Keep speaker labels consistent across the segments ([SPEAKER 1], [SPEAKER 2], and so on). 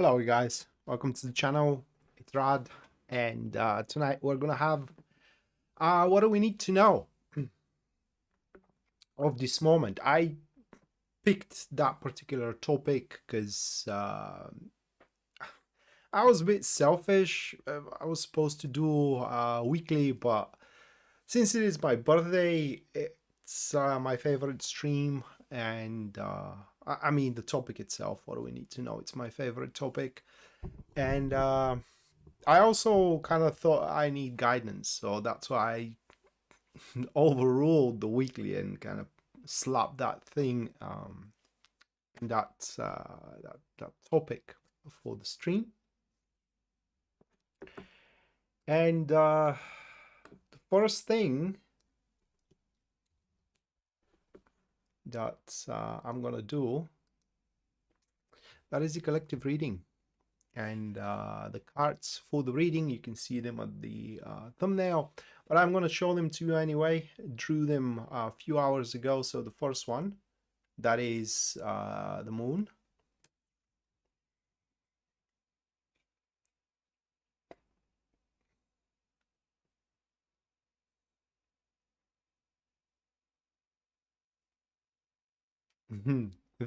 [SPEAKER 1] Hello guys, welcome to the channel. It's Rad, and tonight we're gonna have what do we need to know of this moment. I picked that particular topic because I was a bit selfish. I was supposed to do weekly, but since it is my birthday, it's my favorite stream, and I mean the topic itself. What do we need to know? It's my favorite topic, and I also kind of thought I need guidance, so that's why I overruled the weekly and kind of slapped that thing, that topic for the stream. And the first thing that I'm gonna do, that is the collective reading. And the cards for the reading, you can see them at the thumbnail, but I'm going to show them to you anyway. Drew them a few hours ago. So the first one, that is the moon.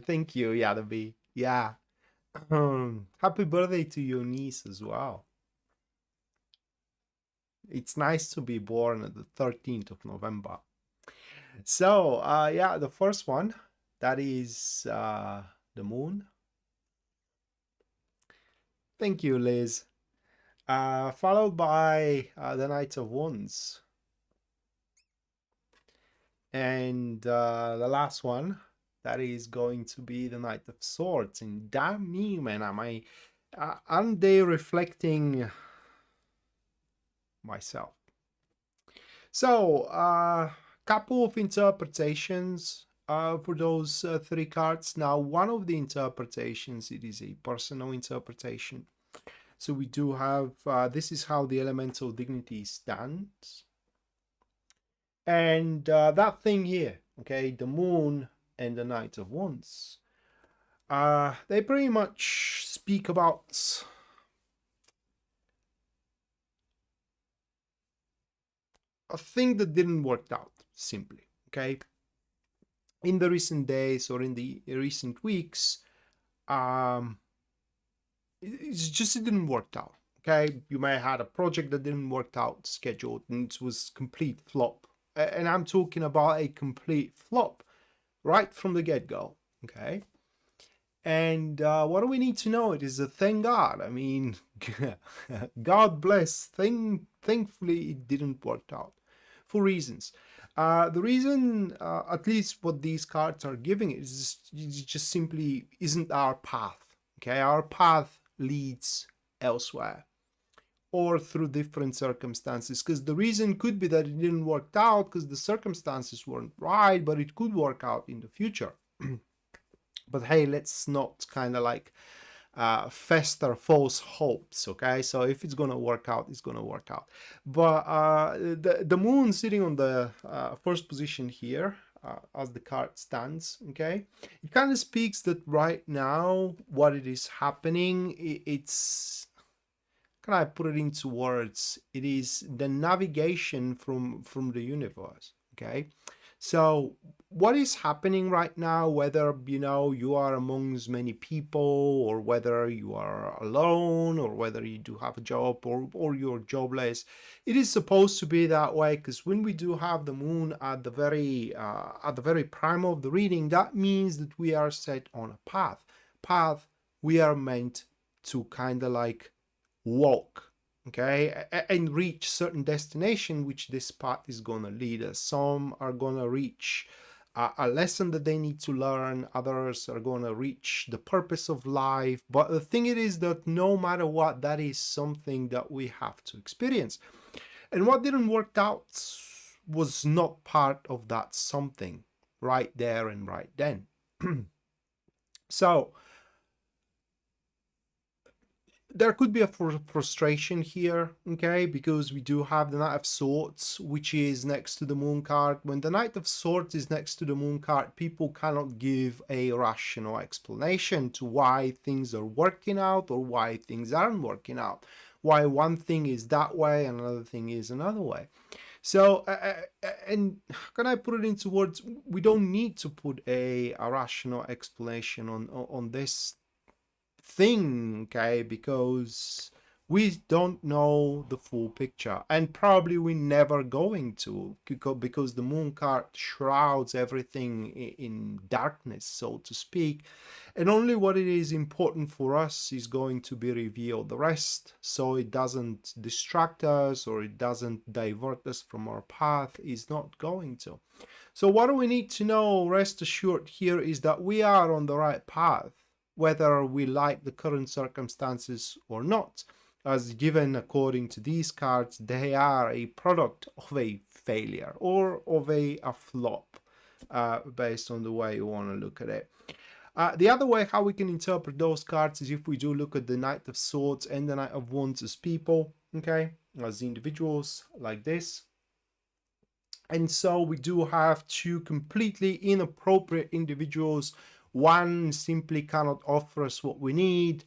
[SPEAKER 1] Thank you, Yadabi. Yeah. Happy birthday to your niece as well. It's nice to be born at the 13th of November. So, yeah, the first one, that is the moon. Thank you, Liz. Followed by the Knight of Wands. And the last one, that is going to be the Knight of Swords. And damn me, man, aren't they reflecting myself? So, couple of interpretations for those three cards. Now, one of the interpretations, it is a personal interpretation. So we do have, this is how the elemental dignity stands. And that thing here, okay, the moon and the Knight of Wands, they pretty much speak about a thing that didn't work out, simply, okay? In the recent days or in the recent weeks, it didn't work out, okay? You may have had a project that didn't work out scheduled and it was complete flop. And I'm talking about a complete flop right from the get-go, okay? And what do we need to know? It is a thank God. I mean, God bless. Thankfully, it didn't work out for reasons. The reason, at least what these cards are giving, is just simply isn't our path. Okay, our path leads elsewhere or through different circumstances, because the reason could be that it didn't work out because the circumstances weren't right, but it could work out in the future. But hey, let's not kind of like fester false hopes, okay? So if it's gonna work out, it's gonna work out. But the moon sitting on the first position here, as the card stands, okay, it kind of speaks that right now what it is happening, it's, can I put it into words? It is the navigation from the universe, okay? So what is happening right now, whether, you know, you are amongst many people or whether you are alone or whether you do have a job or you're jobless, it is supposed to be that way, because when we do have the moon at the very prime of the reading, that means that we are set on a path we are meant to kind of like walk, okay, and reach certain destination, which this path is gonna lead us. Some are gonna reach a lesson that they need to learn, others are gonna reach the purpose of life. But the thing it is that no matter what, that is something that we have to experience. And what didn't work out was not part of that something right there and right then. So there could be a frustration here, okay, because we do have the Knight of Swords, which is next to the Moon card. When the Knight of Swords is next to the Moon card, people cannot give a rational explanation to why things are working out or why things aren't working out, why one thing is that way and another thing is another way. So, and how can I put it into words? We don't need to put a rational explanation on this thing, okay, because we don't know the full picture, and probably we're never going to, because the Moon card shrouds everything in darkness, so to speak, and only what it is important for us is going to be revealed. The rest, so it doesn't distract us or it doesn't divert us from our path, is not going to. So what do we need to know, rest assured here, is that we are on the right path, whether we like the current circumstances or not. As given according to these cards, they are a product of a failure or of a flop, based on the way you want to look at it. The other way how we can interpret those cards is if we do look at the Knight of Swords and the Knight of Wands as people, okay, as individuals like this. And so we do have two completely inappropriate individuals. One simply cannot offer us what we need,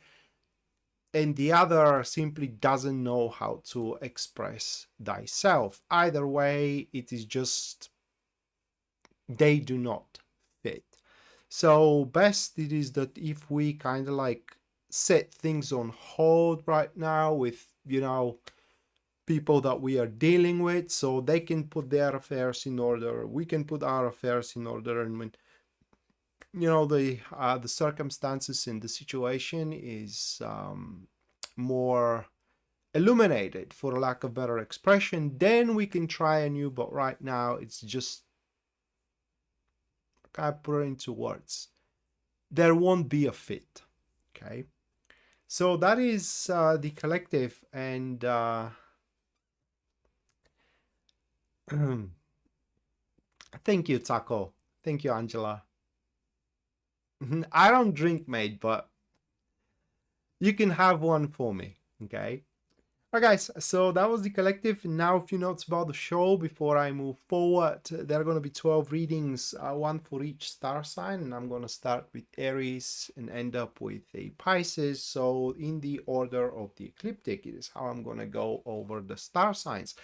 [SPEAKER 1] and the other simply doesn't know how to express thyself. Either way, it is just, they do not fit. So best it is that if we kind of like set things on hold right now with, you know, people that we are dealing with, so they can put their affairs in order, we can put our affairs in order, and when, you know, the circumstances in the situation is more illuminated, for lack of better expression, then we can try anew. But right now it's just, I put it into words, there won't be a fit. Okay, so that is the collective, and thank you, Taco. Thank you, Angela. I don't drink, mate, but you can have one for me, okay? Alright guys, so that was the collective. Now a few notes about the show before I move forward. There are going to be 12 readings, one for each star sign, and I'm going to start with Aries and end up with a Pisces. So in the order of the ecliptic, it is how I'm going to go over the star signs.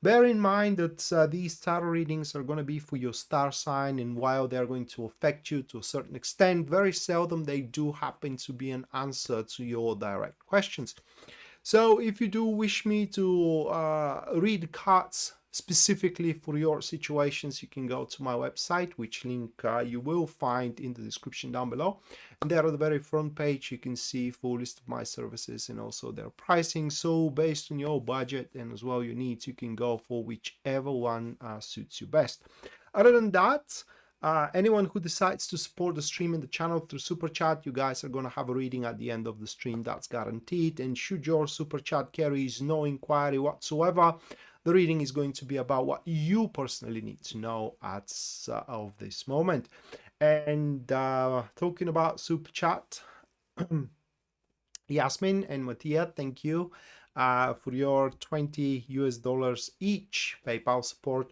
[SPEAKER 1] Bear in mind that these tarot readings are going to be for your star sign, and while they're going to affect you to a certain extent, very seldom they do happen to be an answer to your direct questions. So if you do wish me to read cards specifically for your situations, you can go to my website, which link you will find in the description down below. And there on the very front page, you can see full list of my services and also their pricing. So based on your budget and as well your needs, you can go for whichever one suits you best. Other than that, anyone who decides to support the stream and the channel through Super Chat, you guys are going to have a reading at the end of the stream. That's guaranteed. And should your Super Chat carries no inquiry whatsoever, the reading is going to be about what you personally need to know as of this moment. And talking about Super Chat, Yasmin and Mattia, thank you for your $20 each PayPal support.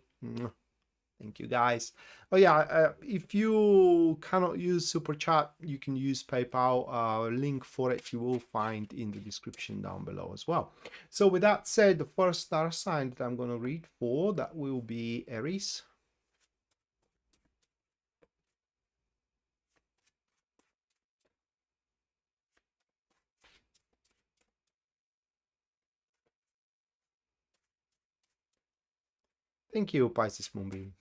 [SPEAKER 1] Thank you guys. Oh yeah, if you cannot use Super Chat, you can use PayPal. Link for it you will find in the description down below as well. So with that said, the first star sign that I'm going to read for, that will be Aries. Thank you, Pisces Moonbeam.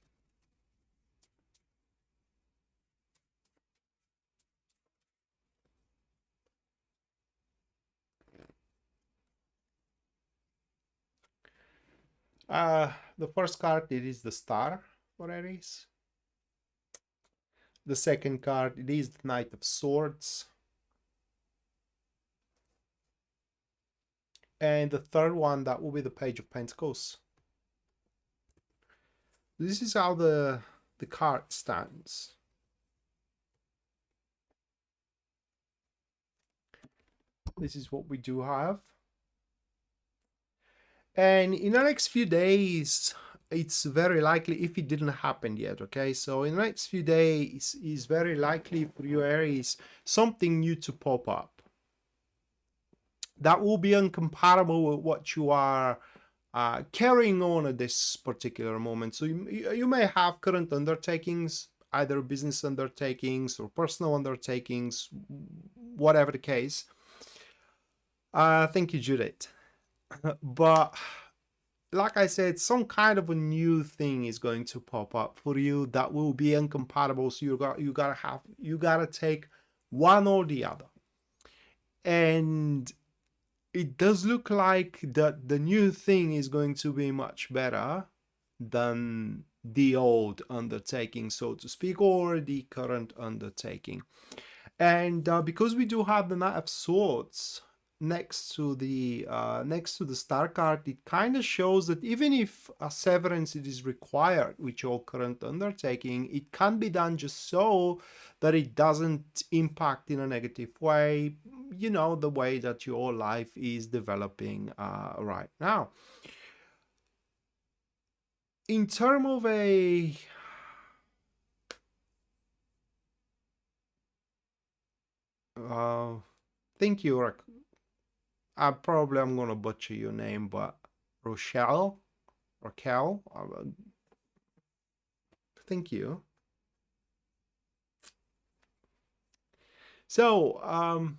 [SPEAKER 1] The first card, it is the Star for Aries. The second card, it is the Knight of Swords. And the third one, that will be the Page of Pentacles. This is how the card stands. This is what we do have. And in the next few days, it's very likely, if it didn't happen yet, okay? So in the next few days, it's very likely for you, Aries, something new to pop up. That will be incomparable with what you are carrying on at this particular moment. So you may have current undertakings, either business undertakings or personal undertakings, whatever the case. Thank you, Judith. But like I said, some kind of a new thing is going to pop up for you that will be incompatible. So you gotta take one or the other. And it does look like that the new thing is going to be much better than the old undertaking, so to speak, or the current undertaking. And because we do have the Knight of Swords next to the star card, it kind of shows that even if a severance is required with your current undertaking, it can be done just so that it doesn't impact in a negative way, you know, the way that your life is developing right now. In terms of a thank you, I'm gonna butcher your name, but Raquel, thank you. So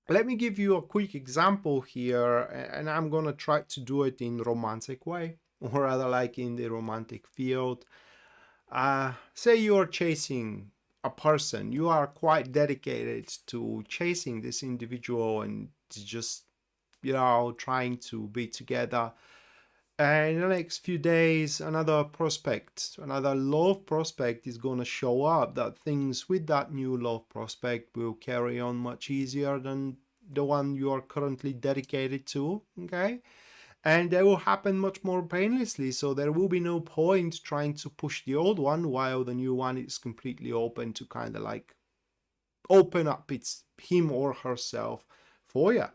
[SPEAKER 1] let me give you a quick example here, and I'm gonna try to do it in romantic way, or rather like in the romantic field. Say you're chasing a person, you are quite dedicated to chasing this individual and just, you know, trying to be together. And in the next few days, another love prospect is going to show up. That things with that new love prospect will carry on much easier than the one you are currently dedicated to, okay? And they will happen much more painlessly, so there will be no point trying to push the old one while the new one is completely open to kind of like open up him or herself for you.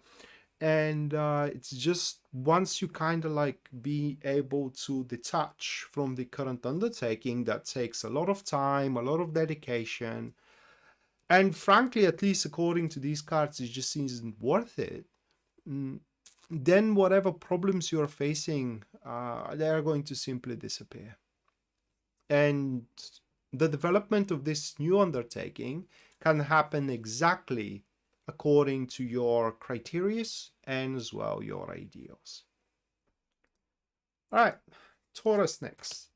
[SPEAKER 1] And it's just once you kind of like be able to detach from the current undertaking, that takes a lot of time, a lot of dedication, and frankly, at least according to these cards, it just isn't worth it. Then whatever problems you're facing, they are going to simply disappear. And the development of this new undertaking can happen exactly according to your criteria and as well your ideals. All right, Taurus next.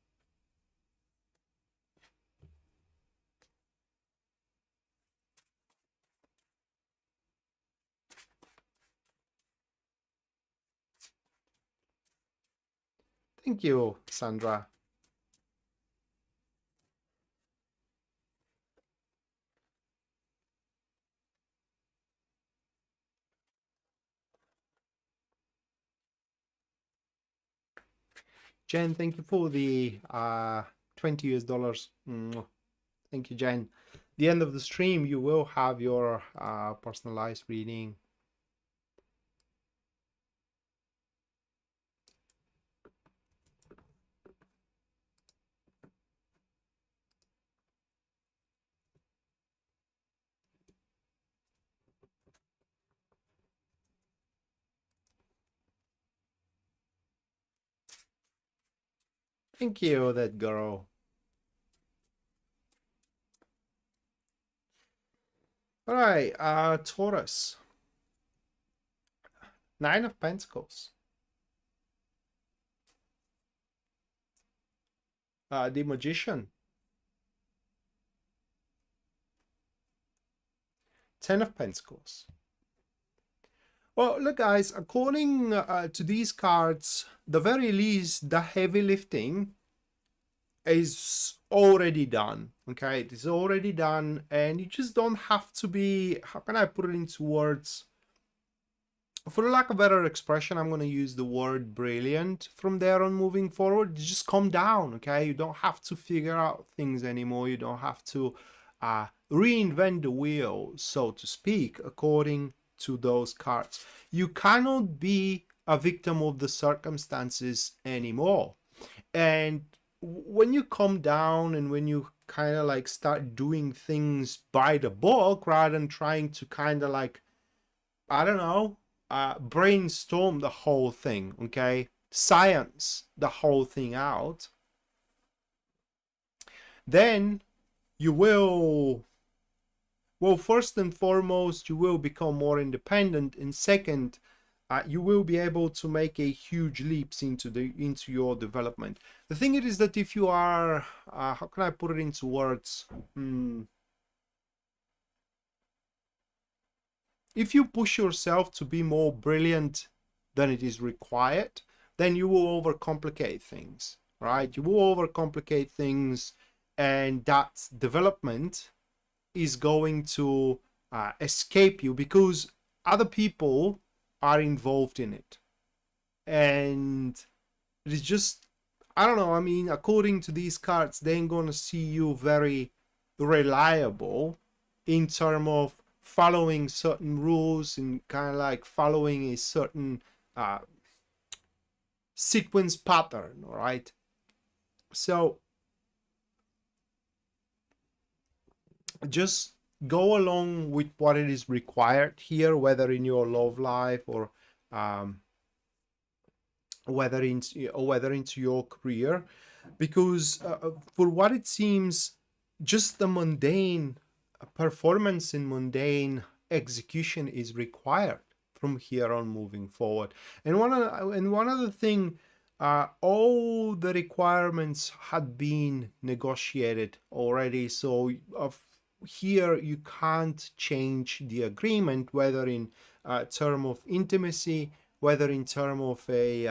[SPEAKER 1] Thank you, Sandra. Jen, thank you for the $20 US. Thank you, Jen. The end of the stream, you will have your personalized reading. Thank you, that girl. All right, Taurus. 9 of Pentacles. The Magician. 10 of Pentacles. Well, look, guys, according to these cards, the very least, the heavy lifting is already done, okay? It is already done, and you just don't have to be, how can I put it into words? For lack of a better expression, I'm going to use the word brilliant from there on moving forward. Just calm down, okay? You don't have to figure out things anymore. You don't have to reinvent the wheel, so to speak, according to those cards. You cannot be a victim of the circumstances anymore. And when you calm down and when you kind of like start doing things by the book rather than trying to kind of like, I don't know, brainstorm the whole thing, okay? Science the whole thing out, then you will, well, first and foremost, you will become more independent, and second, you will be able to make a huge leaps into your development. The thing is that if you are, how can I put it into words? If you push yourself to be more brilliant than it is required, then you will overcomplicate things, right? You will overcomplicate things, and that development is going to escape you because other people are involved in it. And it's just, I don't know, I mean, according to these cards, they ain't gonna see you very reliable in terms of following certain rules and kind of like following a certain sequence pattern, all right? So just go along with what it is required here, whether in your love life or whether into your career, because for what it seems, just the mundane performance and mundane execution is required from here on moving forward. And one other thing, all the requirements had been negotiated already, so here you can't change the agreement, whether in term of intimacy, whether in term of a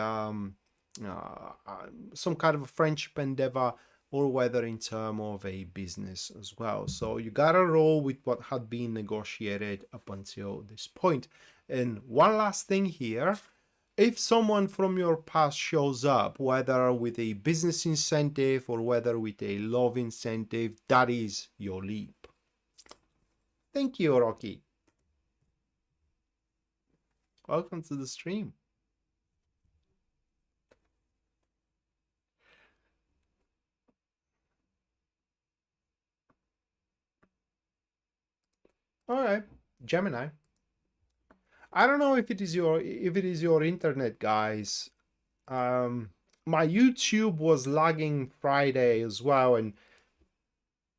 [SPEAKER 1] some kind of a friendship endeavor, or whether in term of a business as well. So you gotta roll with what had been negotiated up until this point. And one last thing here, if someone from your past shows up, whether with a business incentive or whether with a love incentive, that is your leap. Thank you, Rocky. Welcome to the stream. All right, Gemini. I don't know if it is your internet, guys. My YouTube was lagging Friday as well, and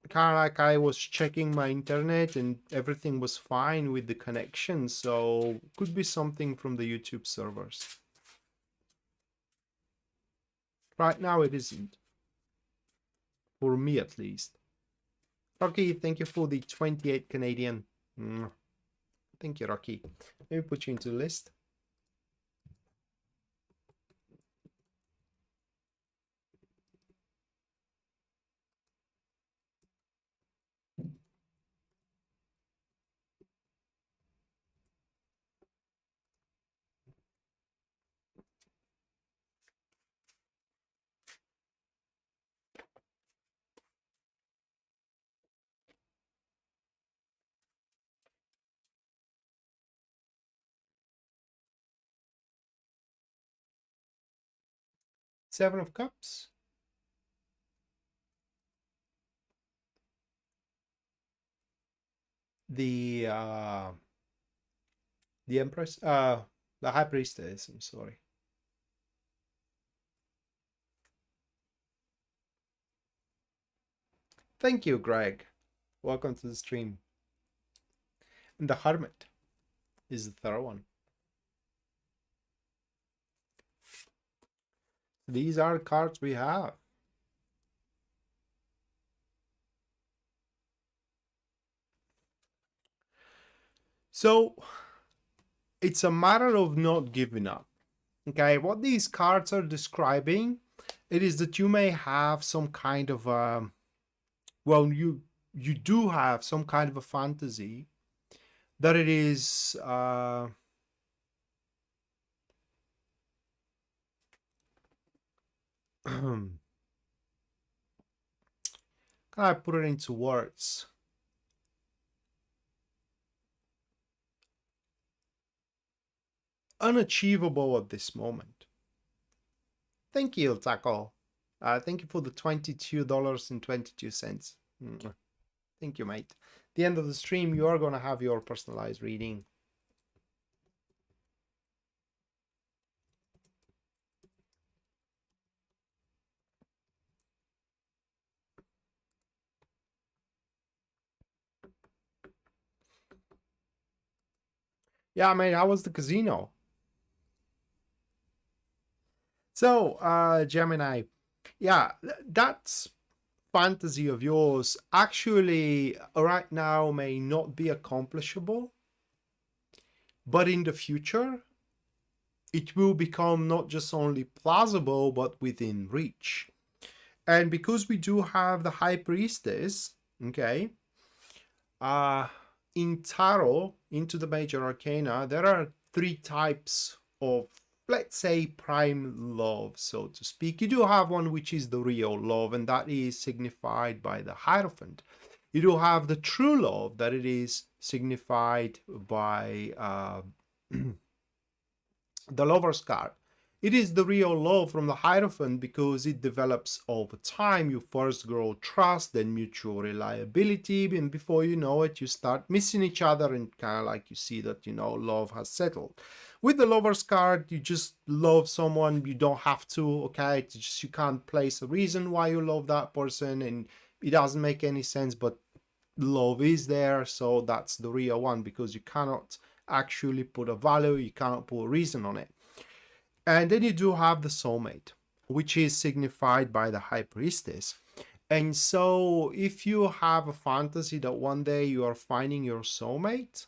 [SPEAKER 1] kind of like I was checking my internet and everything was fine with the connection, so could be something from the YouTube servers. Right now it isn't. For me at least. Rocky, thank you for the 28 Canadian. Thank you, Rocky. Let me put you into the list. Seven of Cups. The Empress, the High Priestess, I'm sorry. Thank you, Greg. Welcome to the stream. And the Hermit is the third one. These are cards we have. So it's a matter of not giving up. Okay, what these cards are describing, it is that you may have some kind of well, you do have some kind of a fantasy that it is can I put it into words? unachievable at this moment. Thank you, Taco. Thank you for the $22.22. Thank you, mate. At the end of the stream, you are going to have your personalized reading. Yeah, mate, how was the casino? So, Gemini, yeah, that's fantasy of yours actually right now may not be accomplishable, but in the future, it will become not just only plausible, but within reach. And because we do have the High Priestess, okay, in Tarot, into the major arcana, there are 3 types of, let's say, prime love, so to speak. You do have one which is the real love, and that is signified by the Hierophant. You do have the true love, that it is signified by the Lover's card. It is the real love from the Hierophant because it develops over time. You first grow trust, then mutual reliability, and before you know it, you start missing each other and kind of like you see that, you know, love has settled. With the Lover's card, you just love someone. You don't have to, okay? It's just you can't place a reason why you love that person, and it doesn't make any sense, but love is there, so that's the real one because you cannot actually put a value, you cannot put a reason on it. And then you do have the soulmate, which is signified by the High Priestess. And so if you have a fantasy that one day you are finding your soulmate,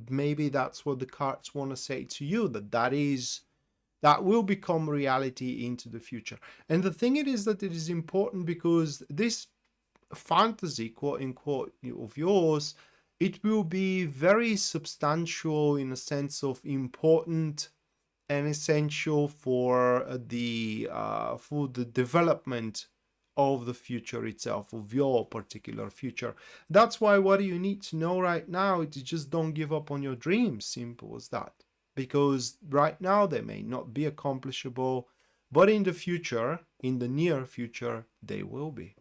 [SPEAKER 1] maybe that's what the cards want to say to you, that will become reality into the future. And the thing it is that it is important because this fantasy, quote unquote, of yours, it will be very substantial in a sense of important and essential for the development of the future itself, of your particular future. That's why what you need to know right now is just don't give up on your dreams. Simple as that. Because right now they may not be accomplishable, but in the future, in the near future, they will be.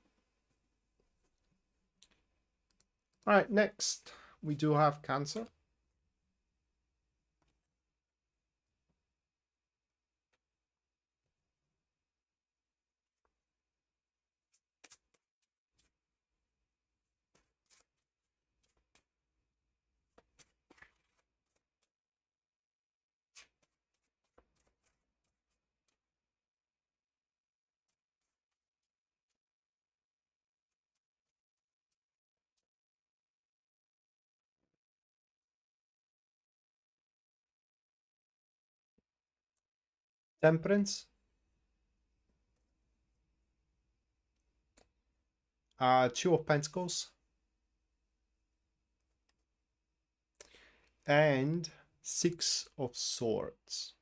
[SPEAKER 1] All right, next we do have Cancer. Temperance, 2 of Pentacles, and 6 of Swords.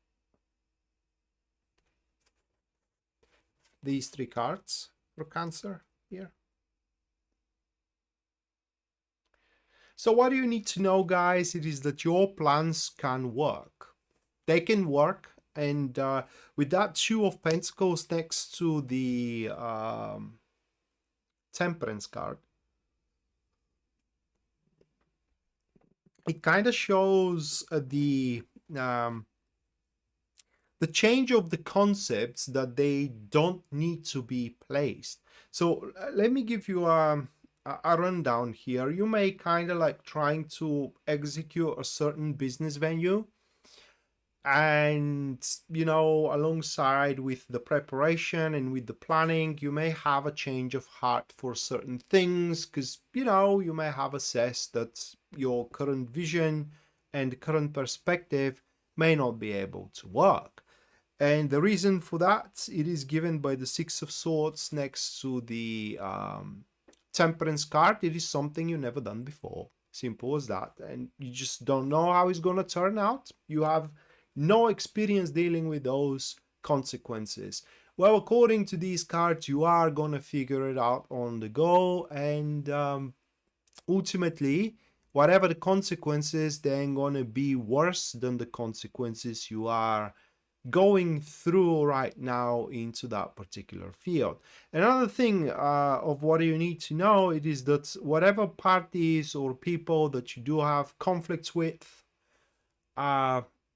[SPEAKER 1] These 3 cards for Cancer here. So what do you need to know, guys? It is that your plans can work. They can work, and with that 2 of Pentacles next to the Temperance card, it kind of shows the change of the concepts, that they don't need to be placed. So let me give you a rundown here. You may kind of like trying to execute a certain business venue, and you know, alongside with the preparation and with the planning, you may have a change of heart for certain things, because you know, you may have assessed that your current vision and current perspective may not be able to work. And the reason for that, it is given by the 6 of Swords next to the Temperance card. It is something you've never done before. Simple as that. And you just don't know how it's going to turn out. You have no experience dealing with those consequences. Well, according to these cards, you are going to figure it out on the go. And ultimately, whatever the consequences, they're gonna be worse than the consequences you are going through right now into that particular field. Another thing of what you need to know, it is that whatever parties or people that you do have conflicts with,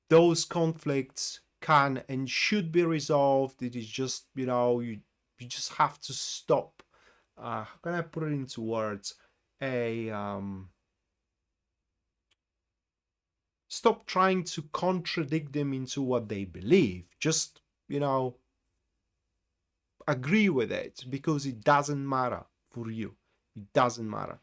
[SPEAKER 1] those conflicts can and should be resolved. It is just, you know, you just have to stop. How can I put it into words? Stop trying to contradict them into what they believe. Just, you know, agree with it, because it doesn't matter for you. It doesn't matter.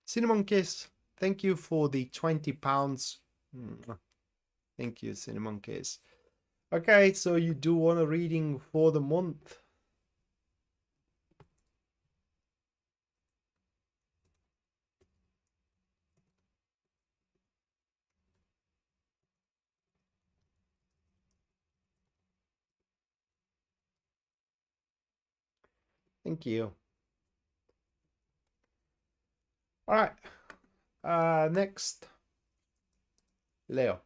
[SPEAKER 1] Cinnamon Kiss, thank you for the £20. Thank you, Cinnamon Kiss. Okay, so you do want a reading for the month. Thank you. All right. Next, Leo.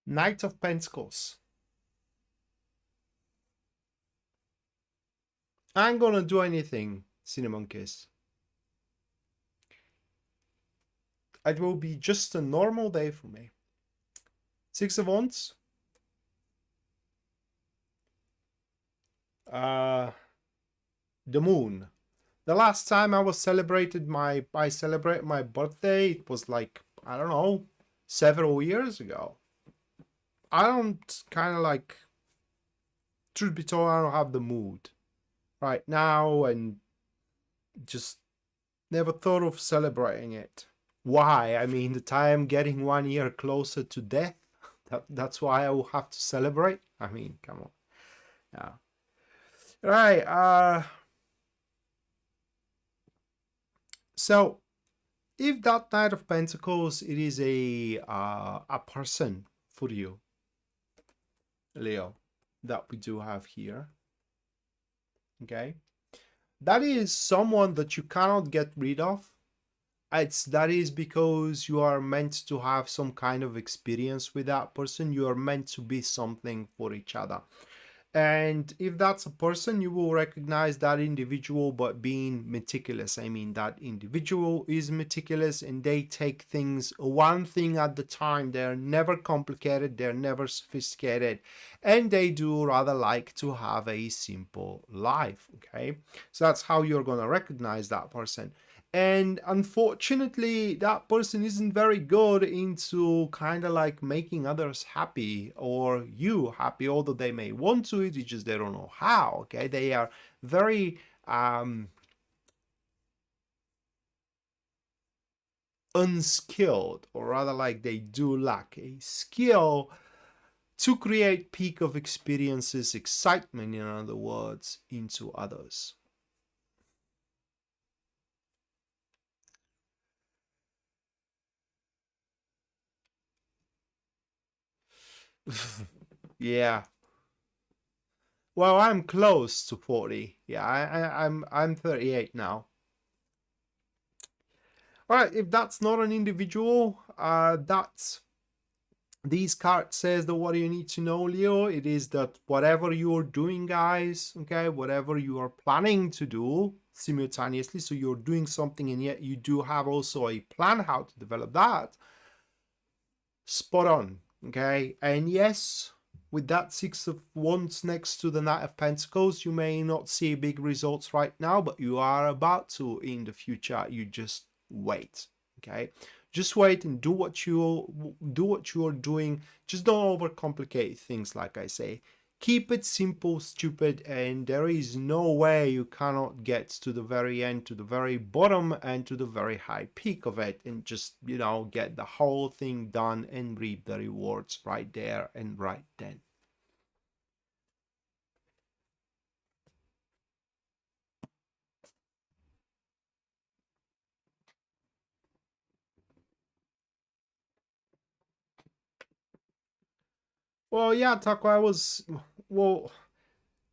[SPEAKER 1] Knight of Pentacles. I'm gonna do anything, Cinnamon Kiss. It will be just a normal day for me. Six of Wands. The Moon. The last time I celebrated my birthday, it was like, I don't know, several years ago. I don't kind of like, truth be told, I don't have the mood right now, and just never thought of celebrating it. Why? I mean, that I am getting 1 year closer to death. That's why I will have to celebrate. I mean, come on. Yeah. Right. So if that Knight of Pentacles, it is a person for you, Leo, that we do have here. Okay, that is someone that you cannot get rid of. That is because you are meant to have some kind of experience with that person. You are meant to be something for each other. And if that's a person, you will recognize that individual by being meticulous. I mean, that individual is meticulous and they take things one thing at the time. They're never complicated, they're never sophisticated, and they do rather like to have a simple life. Okay, so that's how you're going to recognize that person. And unfortunately, that person isn't very good into kind of like making others happy or you happy, although they may want to, it's just they don't know how. Okay, they are very unskilled, or rather like they do lack a skill to create peak of experiences, excitement, in other words, into others. Yeah. Well, I'm close to 40. Yeah, I'm 38 now. All right, if that's not an individual, these cards says that what you need to know, Leo, it is that whatever you're doing, guys, okay, whatever you are planning to do simultaneously, so you're doing something and yet you do have also a plan how to develop that, spot on, okay? And yes, with that Six of Wands next to the Knight of Pentacles, you may not see big results right now, but you are about to in the future. You just wait, okay? Just wait and do what you're doing. Just don't overcomplicate things, like I say. Keep it simple, stupid, and there is no way you cannot get to the very end, to the very bottom, and to the very high peak of it, and just, you know, get the whole thing done and reap the rewards right there and right then. Well, yeah, Taco, well,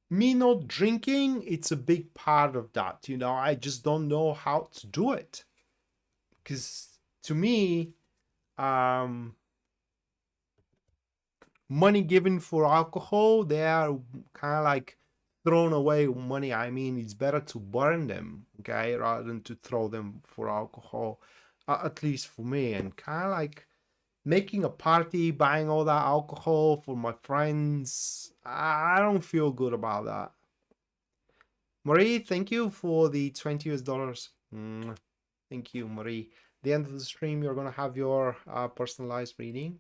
[SPEAKER 1] me not drinking, it's a big part of that, you know. I just don't know how to do it. Because to me, money given for alcohol, they are kind of like thrown away money. I mean, it's better to burn them, okay, rather than to throw them for alcohol, at least for me. And kind of like making a party, buying all that alcohol for my friends, I don't feel good about that. Marie, thank you for the 20 US dollars. Thank you, Marie. The end of the stream, you're going to have your personalized reading.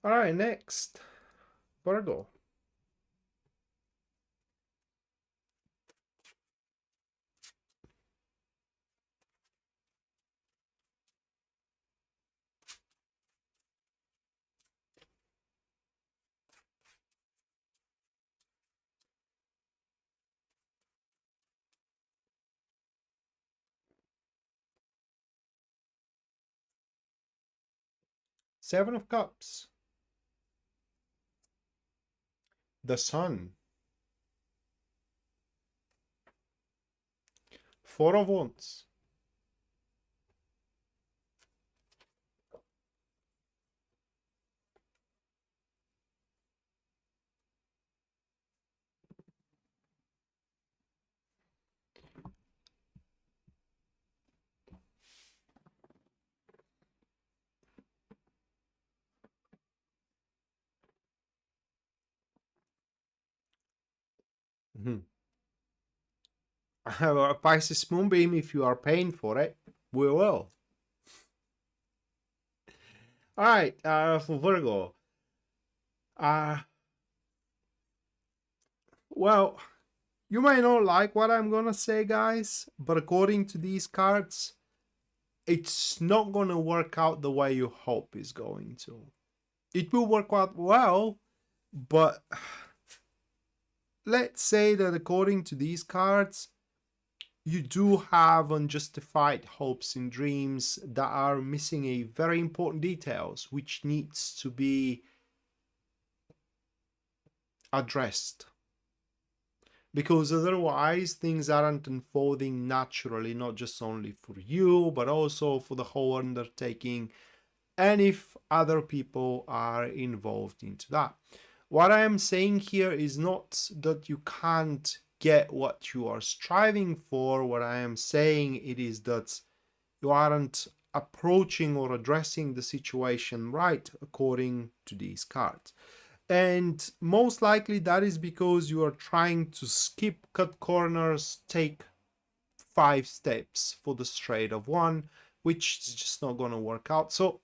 [SPEAKER 1] All right, next, Virgo. Seven of Cups. The Sun. Four of Wands. A Pisces Moonbeam, if you are paying for it, we will. All right, for Virgo. Well, you may not like what I'm gonna say, guys, but according to these cards, it's not gonna work out the way you hope it's going to. It will work out well, but let's say that according to these cards, you do have unjustified hopes and dreams that are missing a very important details which needs to be addressed, because otherwise things aren't unfolding naturally, not just only for you but also for the whole undertaking, and if other people are involved into that. What I am saying here is not that you can't get what you are striving for. What I am saying it is that you aren't approaching or addressing the situation right according to these cards. And most likely that is because you are trying to skip, cut corners, take 5 steps for the straight of one, which is just not going to work out. So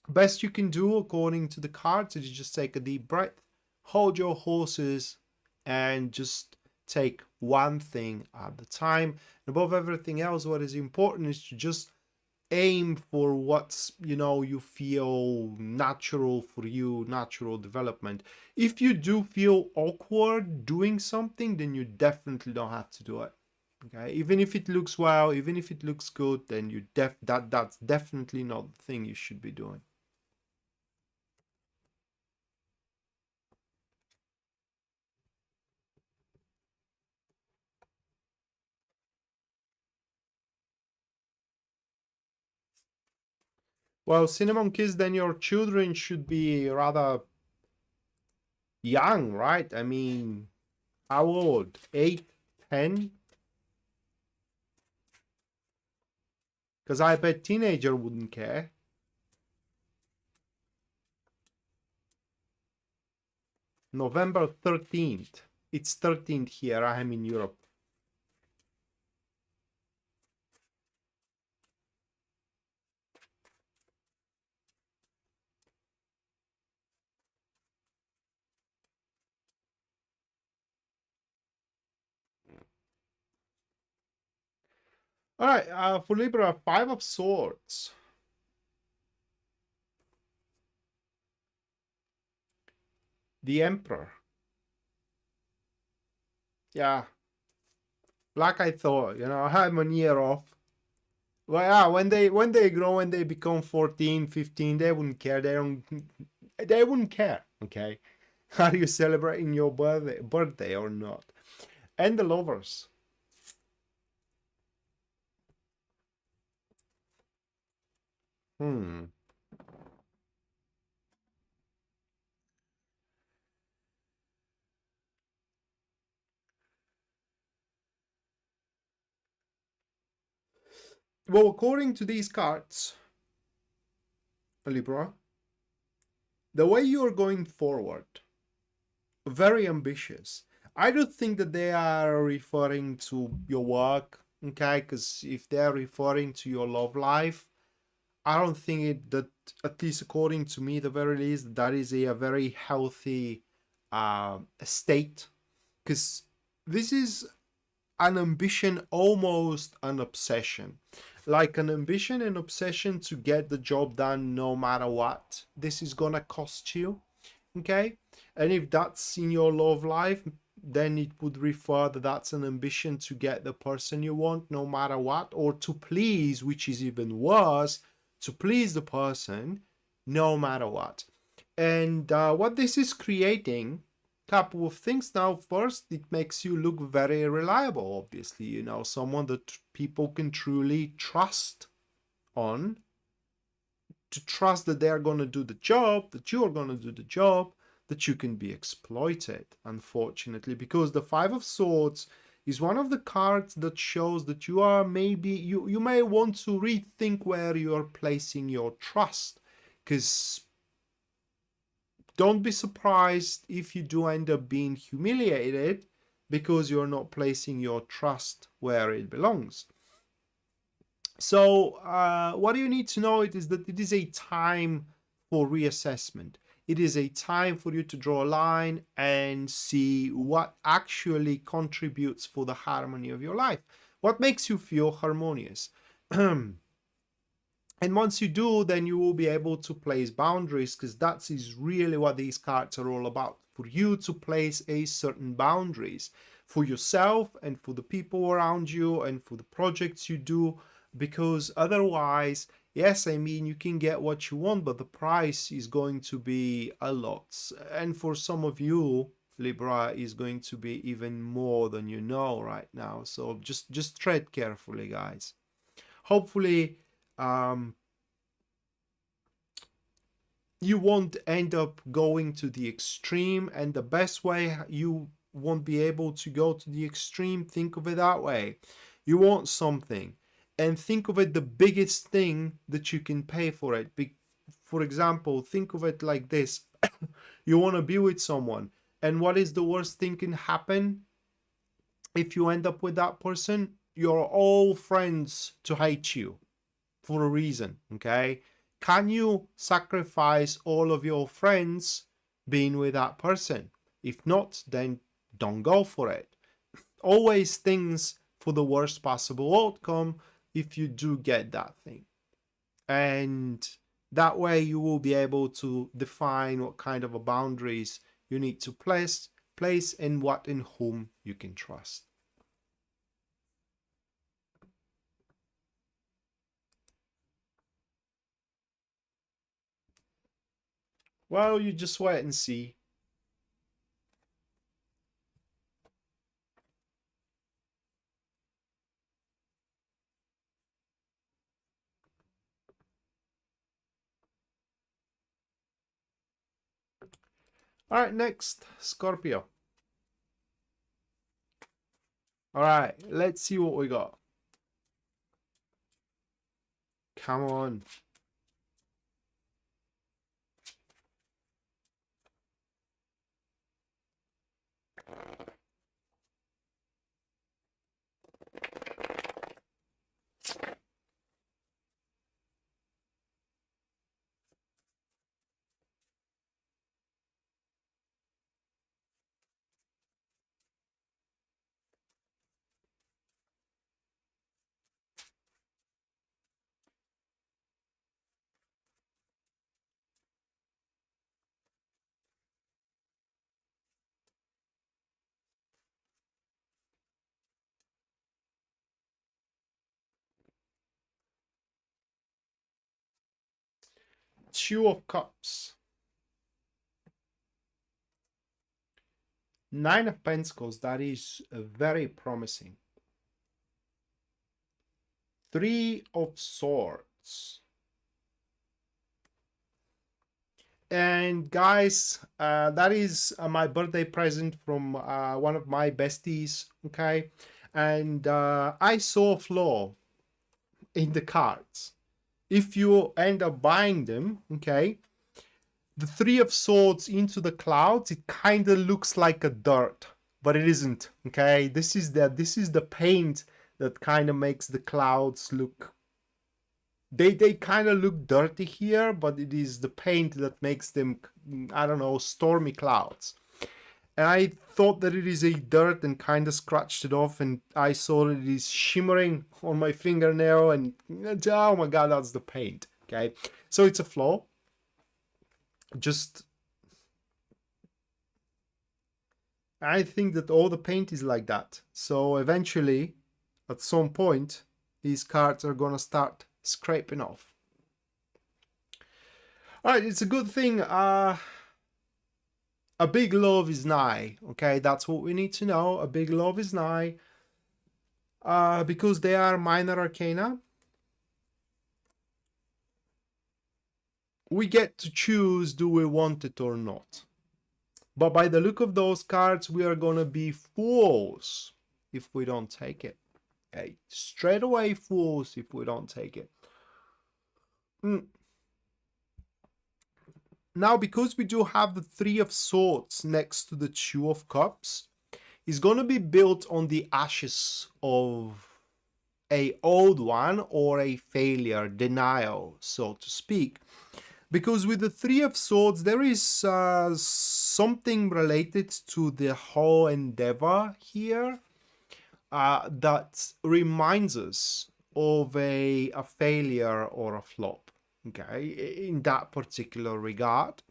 [SPEAKER 1] best you can do according to the cards is just take a deep breath, hold your horses, and just take one thing at a time. And above everything else, what is important is to just aim for what's, you know, you feel natural for you, natural development. If you do feel awkward doing something, then you definitely don't have to do it. Okay, even if it looks well, even if it looks good, then you that's definitely not the thing you should be doing. Well, Cinnamon Kiss, then your children should be rather young, right? I mean, how old? 8, 10? Because I bet teenager wouldn't care. November 13th. It's 13th here. I am in Europe. All right, for Libra, 5 of Swords. The Emperor. Yeah, like I thought, you know, I had 1 year off. Well, yeah, when they grow, when they become 14, 15, they wouldn't care. They wouldn't care, okay? Are you celebrating your birthday or not? And the Lovers. Hmm. Well, according to these cards, Libra, the way you're going forward, very ambitious. I don't think that they are referring to your work, okay? Because if they're referring to your love life, I don't think that, at least according to me, the very least, that is a very healthy state. Because this is an ambition, almost an obsession. Like an ambition and obsession to get the job done no matter what this is gonna cost you, okay? And if that's in your love life, then it would refer that that's an ambition to get the person you want no matter what, or to please, which is even worse, to please the person no matter what. And what this is creating, couple of things. Now, first, it makes you look very reliable, obviously, you know, someone that people can truly trust on, to trust that they're going to do the job, that you are going to do the job, that you can be exploited, unfortunately, because the Five of Swords is one of the cards that shows that you are maybe, you may want to rethink where you are placing your trust, because don't be surprised if you do end up being humiliated because you're not placing your trust where it belongs. So what you need to know is that it is a time for reassessment. It is a time for you to draw a line and see what actually contributes for the harmony of your life. What makes you feel harmonious? And once you do, then you will be able to place boundaries, because that is really what these cards are all about. For you to place a certain boundaries for yourself and for the people around you and for the projects you do, because otherwise, yes, I mean, you can get what you want, but the price is going to be a lot. And for some of you, Libra, is going to be even more than you know right now. So just tread carefully, guys. Hopefully, you won't end up going to the extreme, and the best way you won't be able to go to the extreme, think of it that way. You want something, and think of it the biggest thing that you can pay for it. For example, think of it like this. You want to be with someone, and what is the worst thing can happen if you end up with that person? You're all friends to hate you for a reason, okay? Can you sacrifice all of your friends being with that person? If not, then don't go for it. Always things for the worst possible outcome if you do get that thing. And that way you will be able to define what kind of a boundaries you need to place and what and whom you can trust. Well, you just wait and see. All right, next, Scorpio. All right, let's see what we got. Come on. Two of Cups. Nine of Pentacles. That is very promising. Three of Swords. And guys, that is my birthday present from one of my besties, okay? And I saw a flaw in the cards. If you end up buying them, okay, the Three of Swords into the clouds, it kind of looks like a dirt, but it isn't, okay? This is the paint that kind of makes the clouds look, they kind of look dirty here, but it is the paint that makes them, I don't know, stormy clouds. And I thought that it is a dirt and kind of scratched it off, and I saw that it is shimmering on my fingernail, and oh my god, that's the paint. Okay, so it's a flaw. Just, I think that all the paint is like that. So eventually, at some point, these cards are gonna start scraping off. All right, it's a good thing. A big love is nigh. Okay, that's what we need to know. A big love is nigh. Because they are minor arcana, we get to choose, do we want it or not. But by the look of those cards, we are gonna be fools if we don't take it. Okay, straight away fools if we don't take it. Now, because we do have the Three of Swords next to the Two of Cups, it's gonna be built on the ashes of a old one or a failure, denial, so to speak. Because with the Three of Swords, there is something related to the whole endeavor here that reminds us of a failure or a flop, okay, in that particular regard.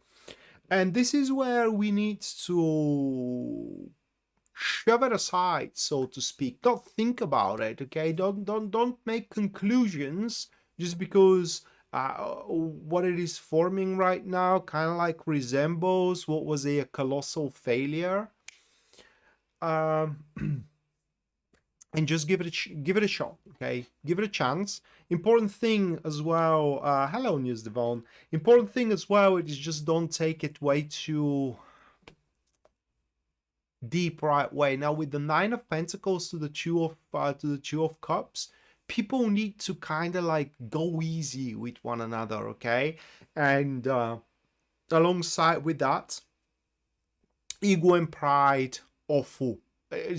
[SPEAKER 1] And this is where we need to shove it aside, so to speak. Don't think about it, okay? Don't make conclusions just because what it is forming right now kind of like resembles what was a colossal failure. And just give it a shot, okay? Give it a chance. Important thing as well. Hello, News Devon. Important thing as well is just don't take it way too deep right way. Now with the Nine of Pentacles to the Two of Cups, people need to kind of like go easy with one another, okay? And alongside with that, ego and pride, awful. It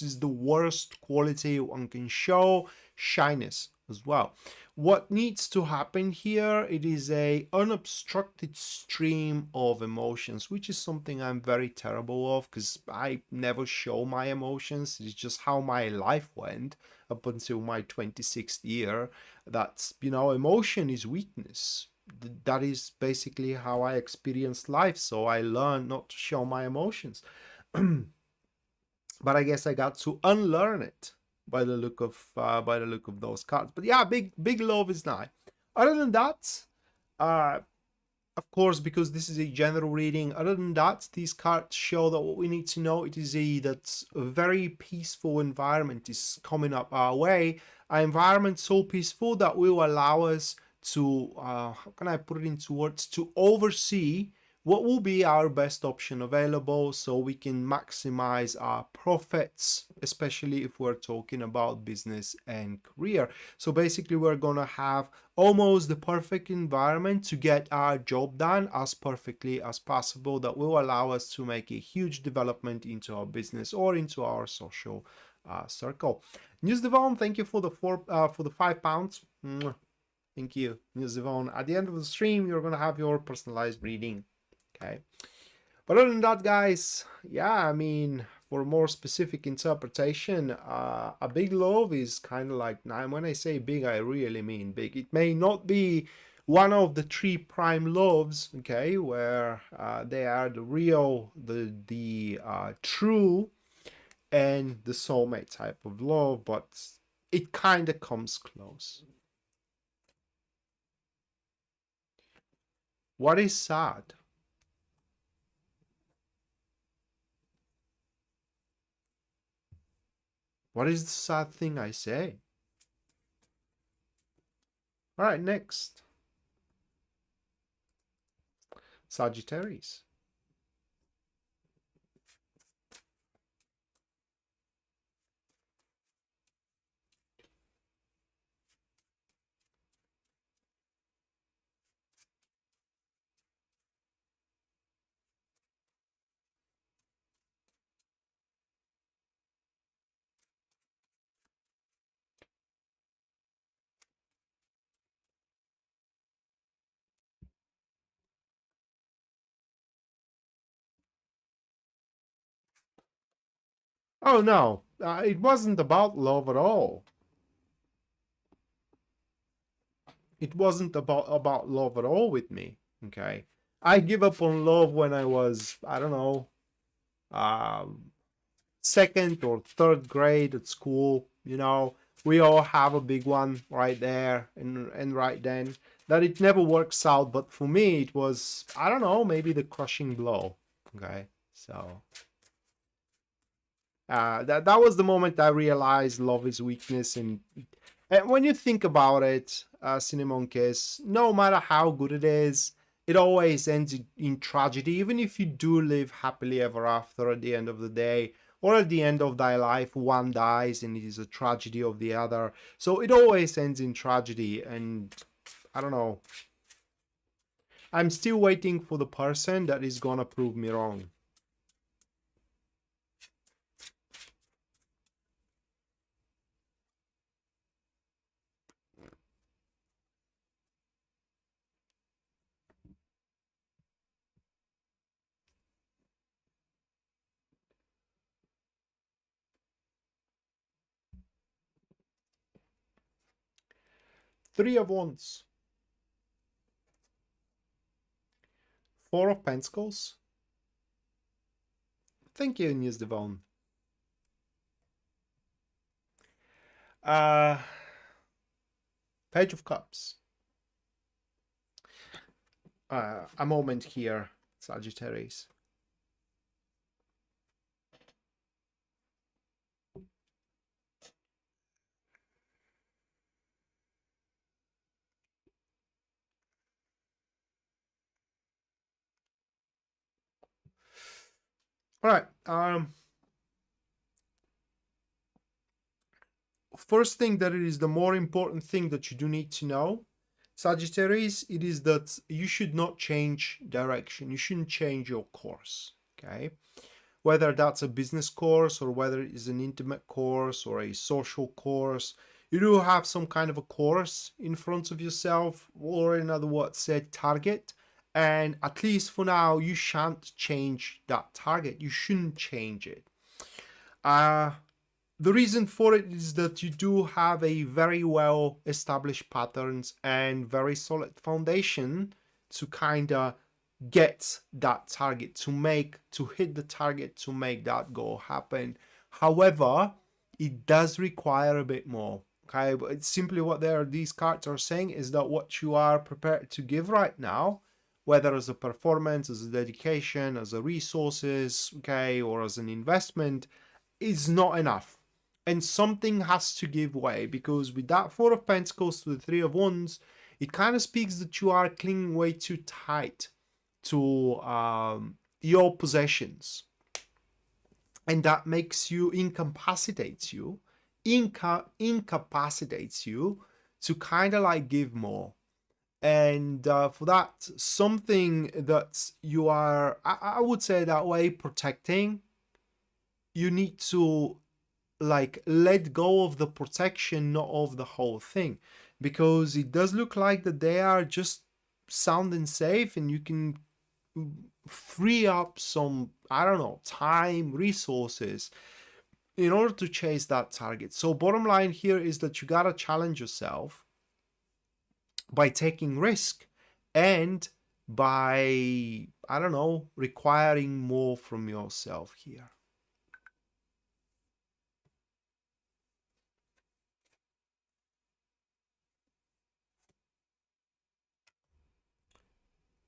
[SPEAKER 1] is the worst quality one can show. Shyness as well. What needs to happen here, it is a unobstructed stream of emotions, which is something I'm very terrible of because I never show my emotions. It's just how my life went up until my 26th year. That's, you know, emotion is weakness. That is basically how I experienced life. So I learned not to show my emotions. But I guess I got to unlearn it by the look of those cards. But yeah, big love is nigh. Other than that, of course, because this is a general reading, other than that, these cards show that what we need to know, it is that a very peaceful environment is coming up our way. An environment so peaceful that will allow us to, how can I put it into words, to oversee what will be our best option available so we can maximize our profits, especially if we're talking about business and career. So basically we're gonna have almost the perfect environment to get our job done as perfectly as possible, that will allow us to make a huge development into our business or into our social circle. News Devon, thank you for the £5. Thank you, News Devon. At the end of the stream, you're gonna have your personalized reading. Okay, but other than that, guys, yeah, I mean, for more specific interpretation, a big love is kind of like, now when I say big, I really mean big. It may not be one of the three prime loves, okay, where they are the real, the true, and the soulmate type of love, but it kind of comes close. What is sad? What is the sad thing I say? All right, next. Sagittarius. Oh no, it wasn't about love at all. It wasn't about love at all with me. Okay, I give up on love when I was, I don't know, second or third grade at school. You know, we all have a big one right there and right then. That it never works out, but for me it was, I don't know, maybe the crushing blow. Okay, so that was the moment I realized love is weakness. And when you think about it, Cinemonkeys, no matter how good it is, it always ends in tragedy. Even if you do live happily ever after at the end of the day, or at the end of thy life, one dies and it is a tragedy of the other. So it always ends in tragedy. And I don't know. I'm still waiting for the person that is gonna prove me wrong. Three of Wands. Four of Pentacles. Thank you, News Devon. Page of Cups. A moment here, Sagittarius. All right. First thing that it is the more important thing that you do need to know, Sagittarius, it is that you should not change direction. You shouldn't change your course. Okay. Whether that's a business course or whether it is an intimate course or a social course, you do have some kind of a course in front of yourself, or in other words, said target. And at least for now, you shan't change that target. You shouldn't change it. The reason for it is that you do have a very well established patterns and very solid foundation to kind of get that target, to hit the target, to make that goal happen. However, it does require a bit more. Okay, but it's simply what these cards are saying is that what you are prepared to give right now, whether as a performance, as a dedication, as a resources, okay, or as an investment, is not enough. And something has to give way, because with that Four of Pentacles to the Three of Wands, it kind of speaks that you are clinging way too tight to your possessions, and that makes you incapacitates you to kind of like give more. And for that, something that you are, I would say that way, protecting, you need to like let go of the protection, not of the whole thing, because it does look like that they are just sound and safe, and you can free up some, I don't know, time, resources in order to chase that target. So bottom line here is that you gotta challenge yourself by taking risk and by, I don't know, requiring more from yourself here.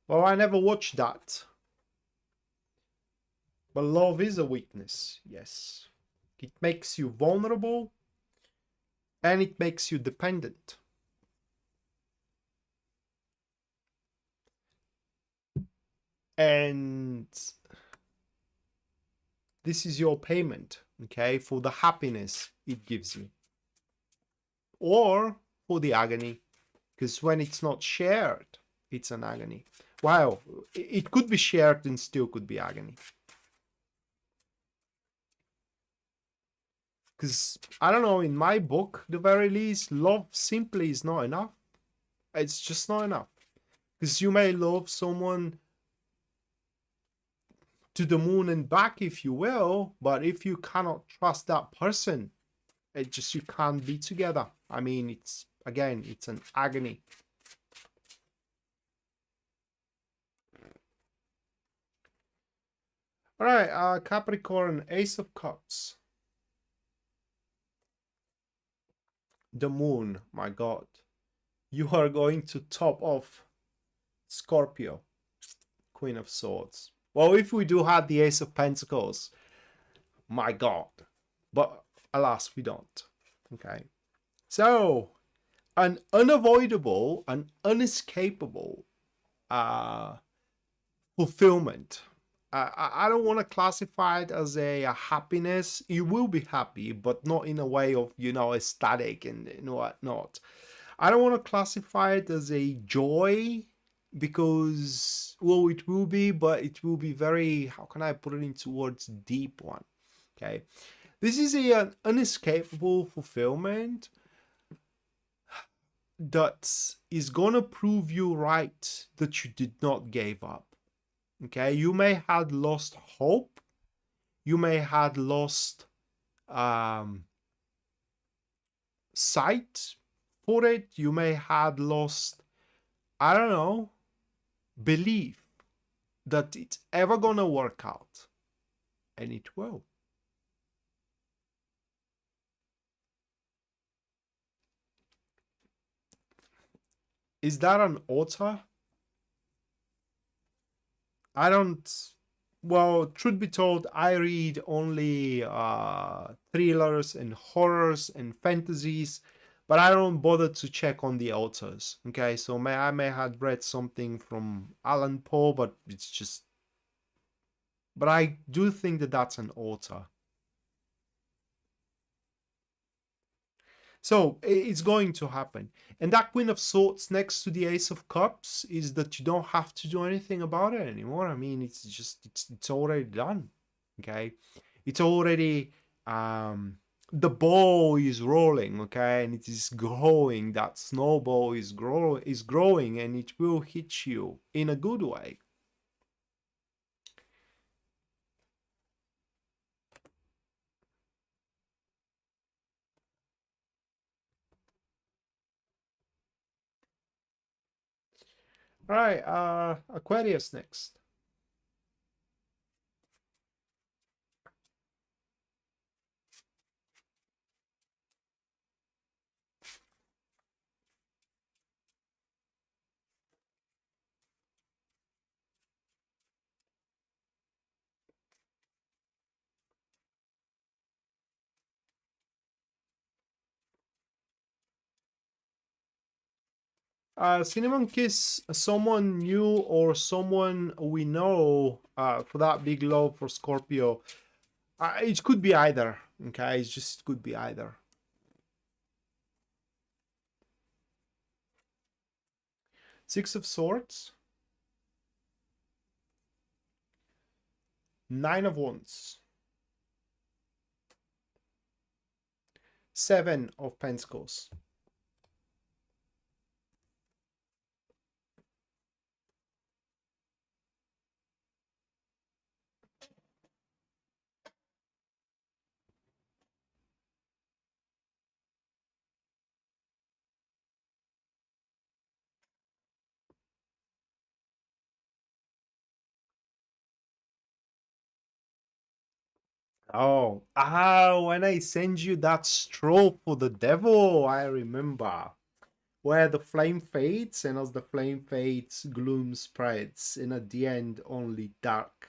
[SPEAKER 1] Well, I never watched that. But love is a weakness, yes. It makes you vulnerable and it makes you dependent. And this is your payment, okay, for the happiness it gives you, or for the agony, because when it's not shared, it's an agony. Wow, it could be shared and still could be agony. Because, I don't know, in my book, the very least, love simply is not enough. It's just not enough. Because you may love someone to the moon and back, if you will, but if you cannot trust that person, it just, you can't be together. I mean, it's, again, it's an agony. All right, Capricorn, Ace of Cups. The moon, my God. You are going to top off Scorpio, Queen of Swords. Well, if we do have the Ace of Pentacles, my God. But alas, we don't. Okay. So, an unavoidable, an unescapable fulfillment. I don't want to classify it as a happiness. You will be happy, but not in a way of, you know, ecstatic and whatnot. I don't want to classify it as a joy, because, well, it will be, but it will be very, how can I put it into words, deep one. Okay. This is an unescapable fulfillment that is gonna prove you right that you did not give up. Okay, you may have lost hope, you may have lost sight for it, you may have lost, I don't know, belief that it's ever gonna work out, and it will. Is that an author? I don't. Well, truth be told, I read only thrillers and horrors and fantasies, but I don't bother to check on the authors. Okay, so I may have read something from Alan Poe, but it's just. But I do think that that's an author. So it's going to happen. And that Queen of Swords next to the Ace of Cups is that you don't have to do anything about it anymore. I mean, it's just, it's already done. Okay. It's already, the ball is rolling, okay, and it is growing. That snowball is growing, and it will hit you in a good way. All right, Aquarius next. Cinnamon kiss someone new or someone we know for that big love for Scorpio. It could be either. Okay, it just could be either. Six of Swords, Nine of Wands, Seven of Pentacles. Oh, when I send you that stroke for the devil, I remember. Where the flame fades, and as the flame fades, gloom spreads, and at the end, only dark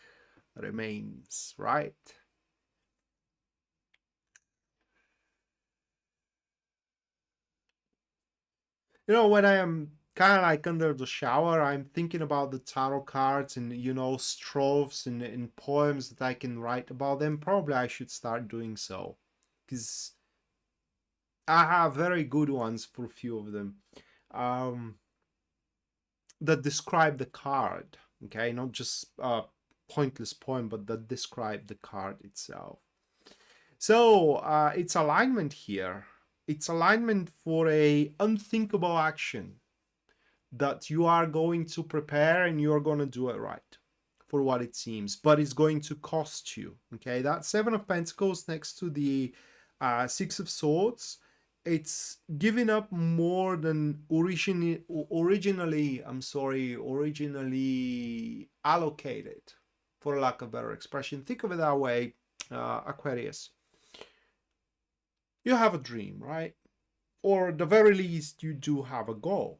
[SPEAKER 1] remains, right? You know, when I am kind of like under the shower, I'm thinking about the tarot cards and, you know, strophes and poems that I can write about them. Probably I should start doing so, because I have very good ones for a few of them. Um, that describe the card, okay, not just a pointless poem, but that describe the card itself. So it's alignment here. It's alignment for a unthinkable action that you are going to prepare, and you're going to do it right for what it seems, but it's going to cost you. Okay, that Seven of Pentacles next to the Six of Swords, it's giving up more than originally allocated, for lack of a better expression. Think of it that way, Aquarius. You have a dream, right? Or at the very least, you do have a goal.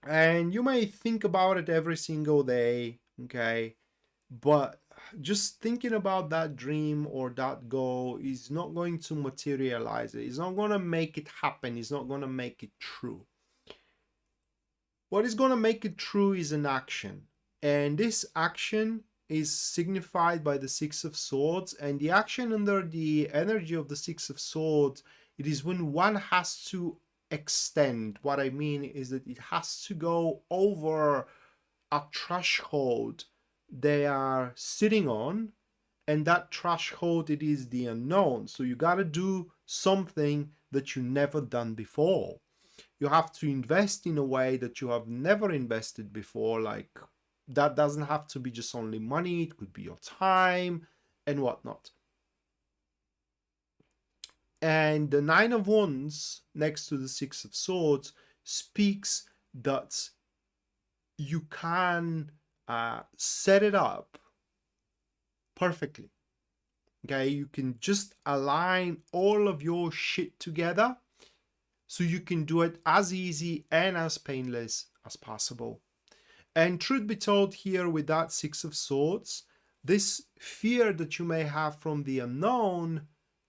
[SPEAKER 1] And you may think about it every single day, okay? But just thinking about that dream or that goal is not going to materialize it. It's not going to make it happen. It's not going to make it true. What is going to make it true is an action. And this action is signified by the Six of Swords. And the action under the energy of the Six of Swords, it is when one has to extend. What I mean is that it has to go over a threshold they are sitting on, and that threshold, it is the unknown. So you got to do something that you never done before. You have to invest in a way that you have never invested before. Like, that doesn't have to be just only money, it could be your time and whatnot. And the Nine of Wands next to the Six of Swords speaks that you can set it up perfectly. Okay, you can just align all of your shit together so you can do it as easy and as painless as possible. And truth be told, here with that Six of Swords, this fear that you may have from the unknown,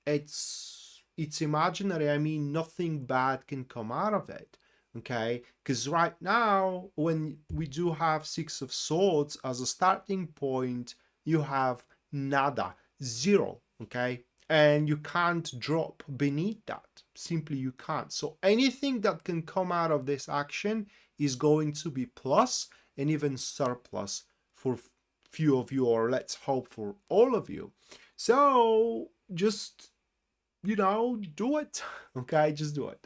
[SPEAKER 1] it's imaginary. I mean, nothing bad can come out of it. Okay, because right now, when we do have Six of Swords as a starting point, you have nada, zero. Okay, and you can't drop beneath that. Simply, you can't. So anything that can come out of this action is going to be plus and even surplus for few of you, or let's hope for all of you. So just, you know, do it. Okay, just do it.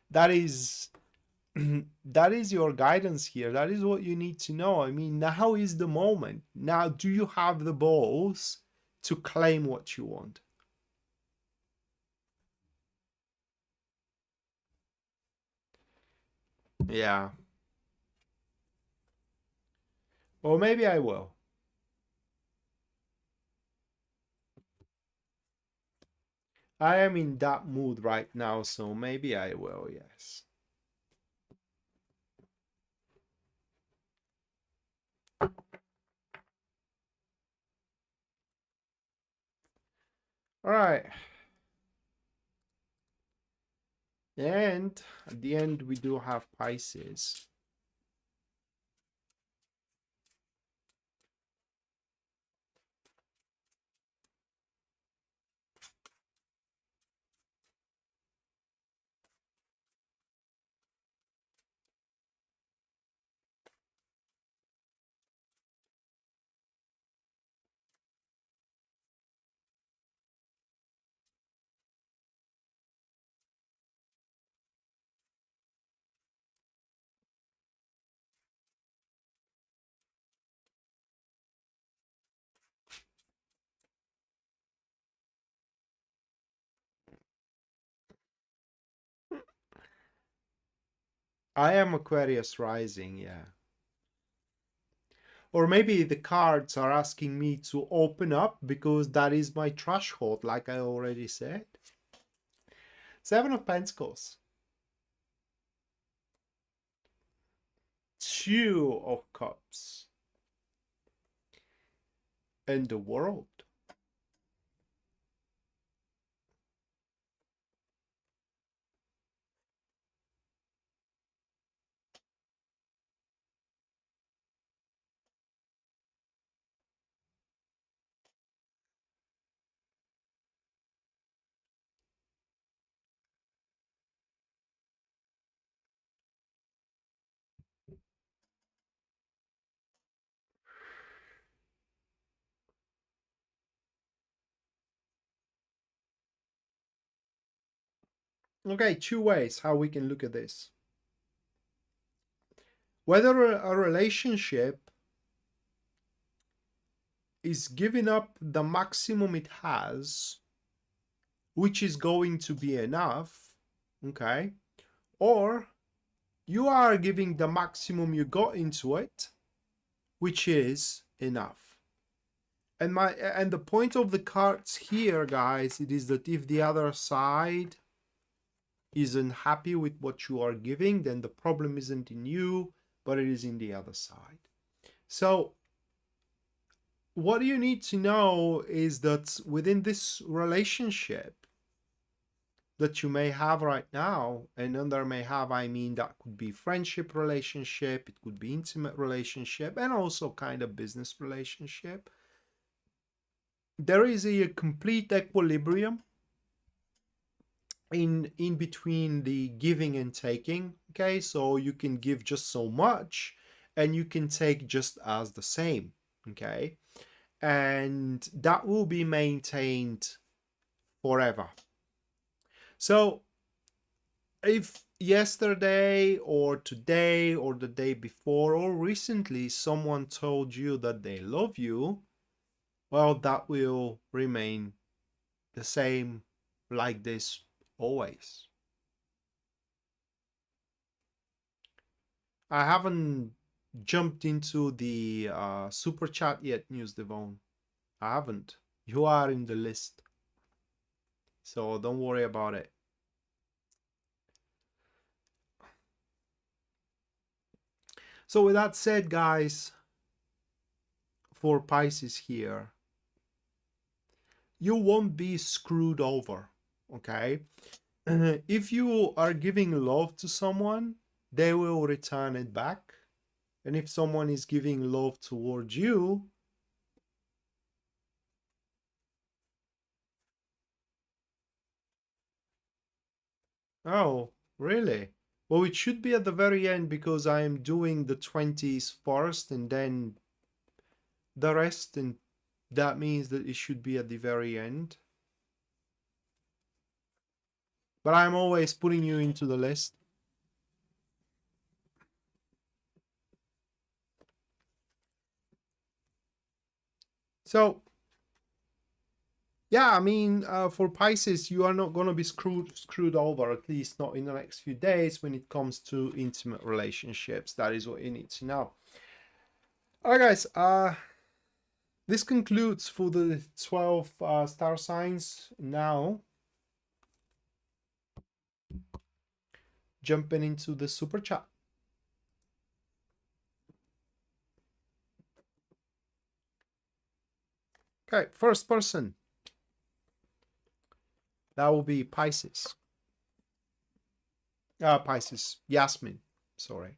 [SPEAKER 1] That is that is your guidance here. That is what you need to know. I mean, now is the moment. Now, do you have the balls to claim what you want? Yeah. Or maybe I will. I am in that mood right now, so maybe I will, yes. All right. And at the end, we do have Pisces. I am Aquarius rising, yeah. Or maybe the cards are asking me to open up because that is my threshold, like I already said. Seven of Pentacles. Two of Cups. And the World. Okay, two ways how we can look at this. Whether a relationship is giving up the maximum it has, which is going to be enough, okay? Or you are giving the maximum you got into it, which is enough. And the point of the cards here, guys, it is that if the other side isn't happy with what you are giving, then the problem isn't in you, but it is in the other side. So what you need to know is that within this relationship that you may have right now, and under may have, I mean, that could be friendship relationship, it could be intimate relationship, and also kind of business relationship. There is a complete equilibrium in between the giving and taking. Okay, so you can give just so much and you can take just as the same. Okay, and that will be maintained forever. So if yesterday or today or the day before or recently someone told you that they love you, well, that will remain the same like this always. I haven't jumped into the super chat yet, News Devon. I haven't. You are in the list. So don't worry about it. So with that said, guys, for Pisces here, you won't be screwed over, okay? If you are giving love to someone, they will return it back. And if someone is giving love towards you, oh, really? Well, it should be at the very end because I am doing the 20s first and then the rest, and that means that it should be at the very end. But I'm always putting you into the list. So, yeah, I mean, for Pisces, you are not going to be screwed over, at least not in the next few days when it comes to intimate relationships. That is what you need to know. All right, guys. This concludes for the 12 star signs. Now, jumping into the super chat. Okay, first person. That will be Pisces. Pisces. Yasmin. Sorry.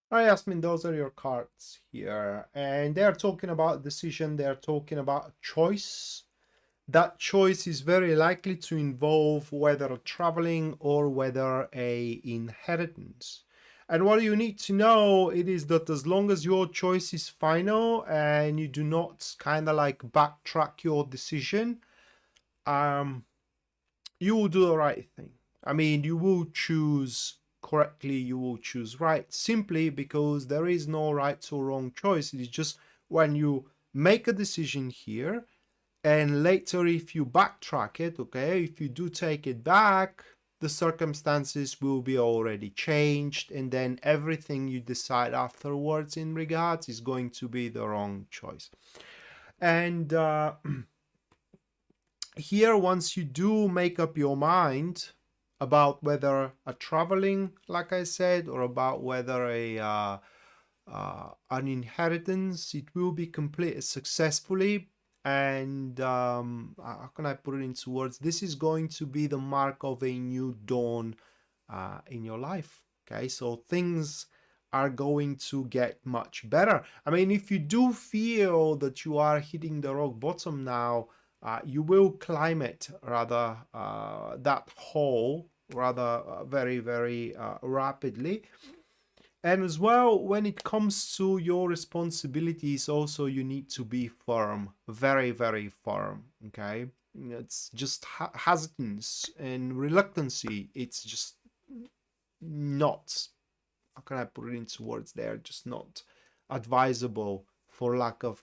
[SPEAKER 1] All right, Yasmin, those are your cards here. And they're talking about decision, they're talking about choice. That choice is very likely to involve whether traveling or whether a inheritance. And what you need to know it is that as long as your choice is final and you do not kind of like backtrack your decision, you will do the right thing. I mean, you will choose correctly, you will choose right, simply because there is no right or wrong choice. It is just when you make a decision here, and later if you backtrack it, okay, if you do take it back, the circumstances will be already changed, and then everything you decide afterwards in regards is going to be the wrong choice. And here, once you do make up your mind about whether a traveling, like I said, or about whether a an inheritance, it will be completed successfully. And how can I put it into words? This is going to be the mark of a new dawn in your life. Okay, so things are going to get much better. I mean, if you do feel that you are hitting the rock bottom now, you will climb it rather that hole rather very very rapidly. And as well, when it comes to your responsibilities, also you need to be firm, very very firm. Okay, it's just hesitance and reluctancy. It's just not, how can I put it into words there, just not advisable for lack of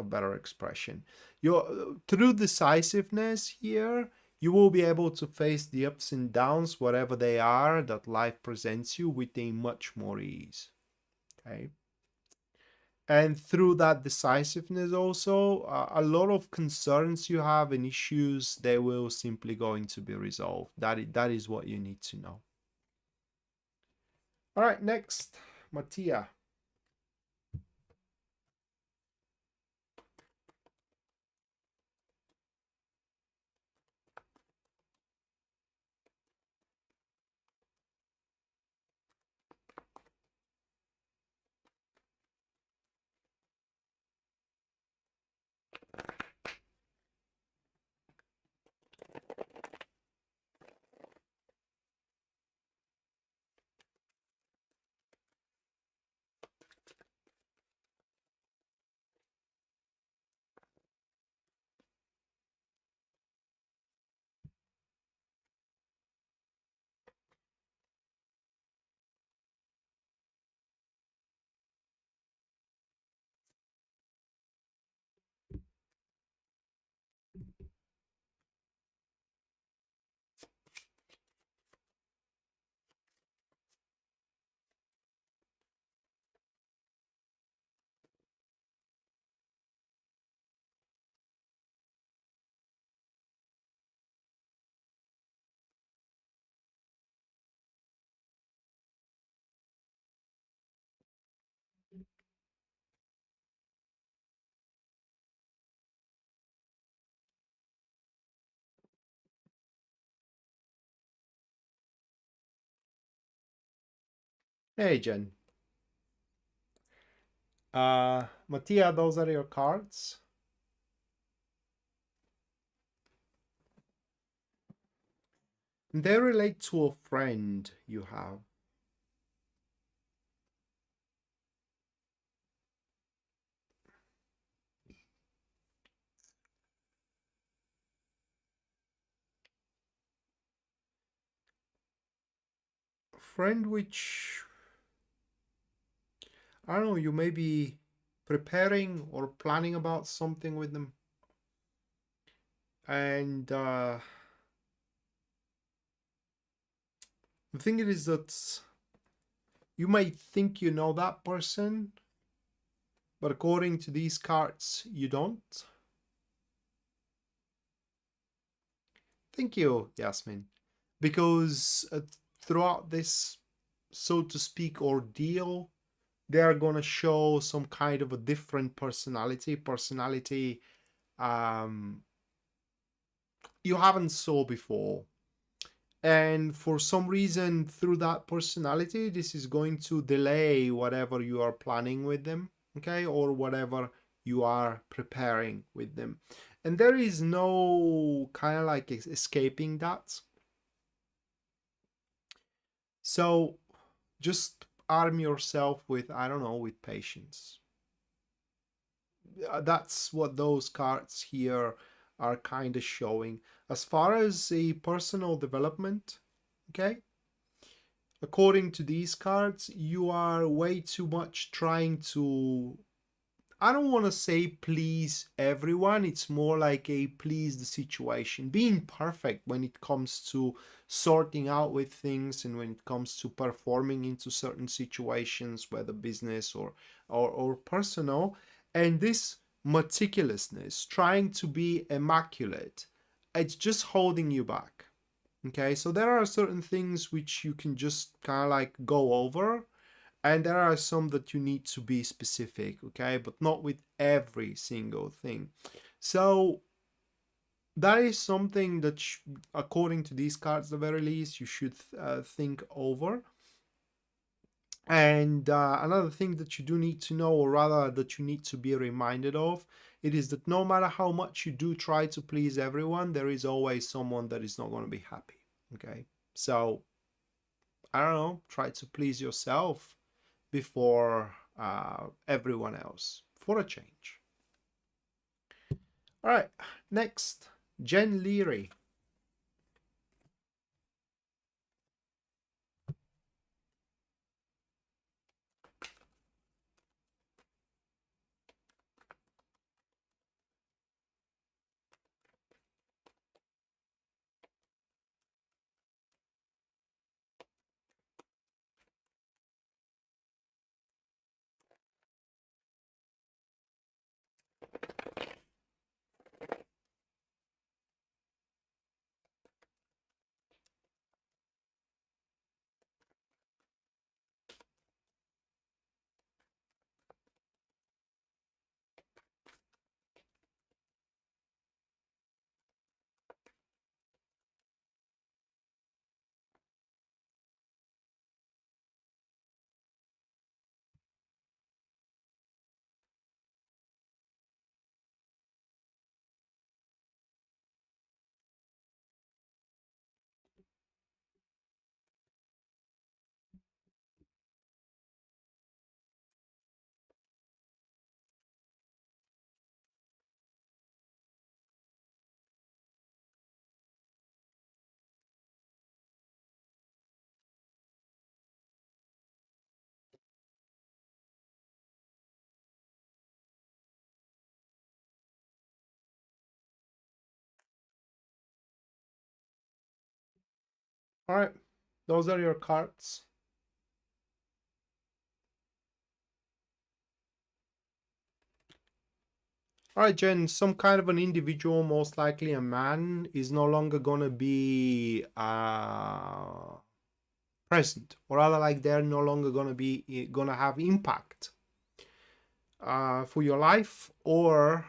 [SPEAKER 1] better expression. Your through decisiveness here, you will be able to face the ups and downs, whatever they are, that life presents you with a much more ease. Okay. And through that decisiveness also, a lot of concerns you have and issues, they will simply going to be resolved. That is what you need to know. All right, next, Mattia. Hey, Jen. Mattia, those are your cards. They relate to a friend you have. A friend which, I don't know, you may be preparing or planning about something with them. And the thing is that you might think you know that person, but according to these cards, you don't. Thank you, Yasmin. Because throughout this, so to speak, ordeal, they are going to show some kind of a different personality you haven't saw before. And for some reason, through that personality, this is going to delay whatever you are planning with them, okay, or whatever you are preparing with them. And there is no kind of like escaping that. So just arm yourself with, I don't know, with patience. That's what those cards here are kind of showing. As far as a personal development, okay, according to these cards, you are way too much trying to, I don't want to say please everyone, it's more like a please the situation. Being perfect when it comes to sorting out with things and when it comes to performing into certain situations, whether business or personal. And this meticulousness, trying to be immaculate, it's just holding you back. Okay, so there are certain things which you can just kind of like go over, and there are some that you need to be specific, okay, but not with every single thing. So that is something that according to these cards, the very least, you should think over. And another thing that you do need to know, or rather that you need to be reminded of, it is that no matter how much you do try to please everyone, there is always someone that is not going to be happy. Okay, so I don't know, try to please yourself before everyone else for a change. All right, next, Jen Leary. All right, those are your cards. All right, Jen, some kind of an individual, most likely a man, is no longer gonna be present, or rather, like they're no longer gonna have impact for your life, or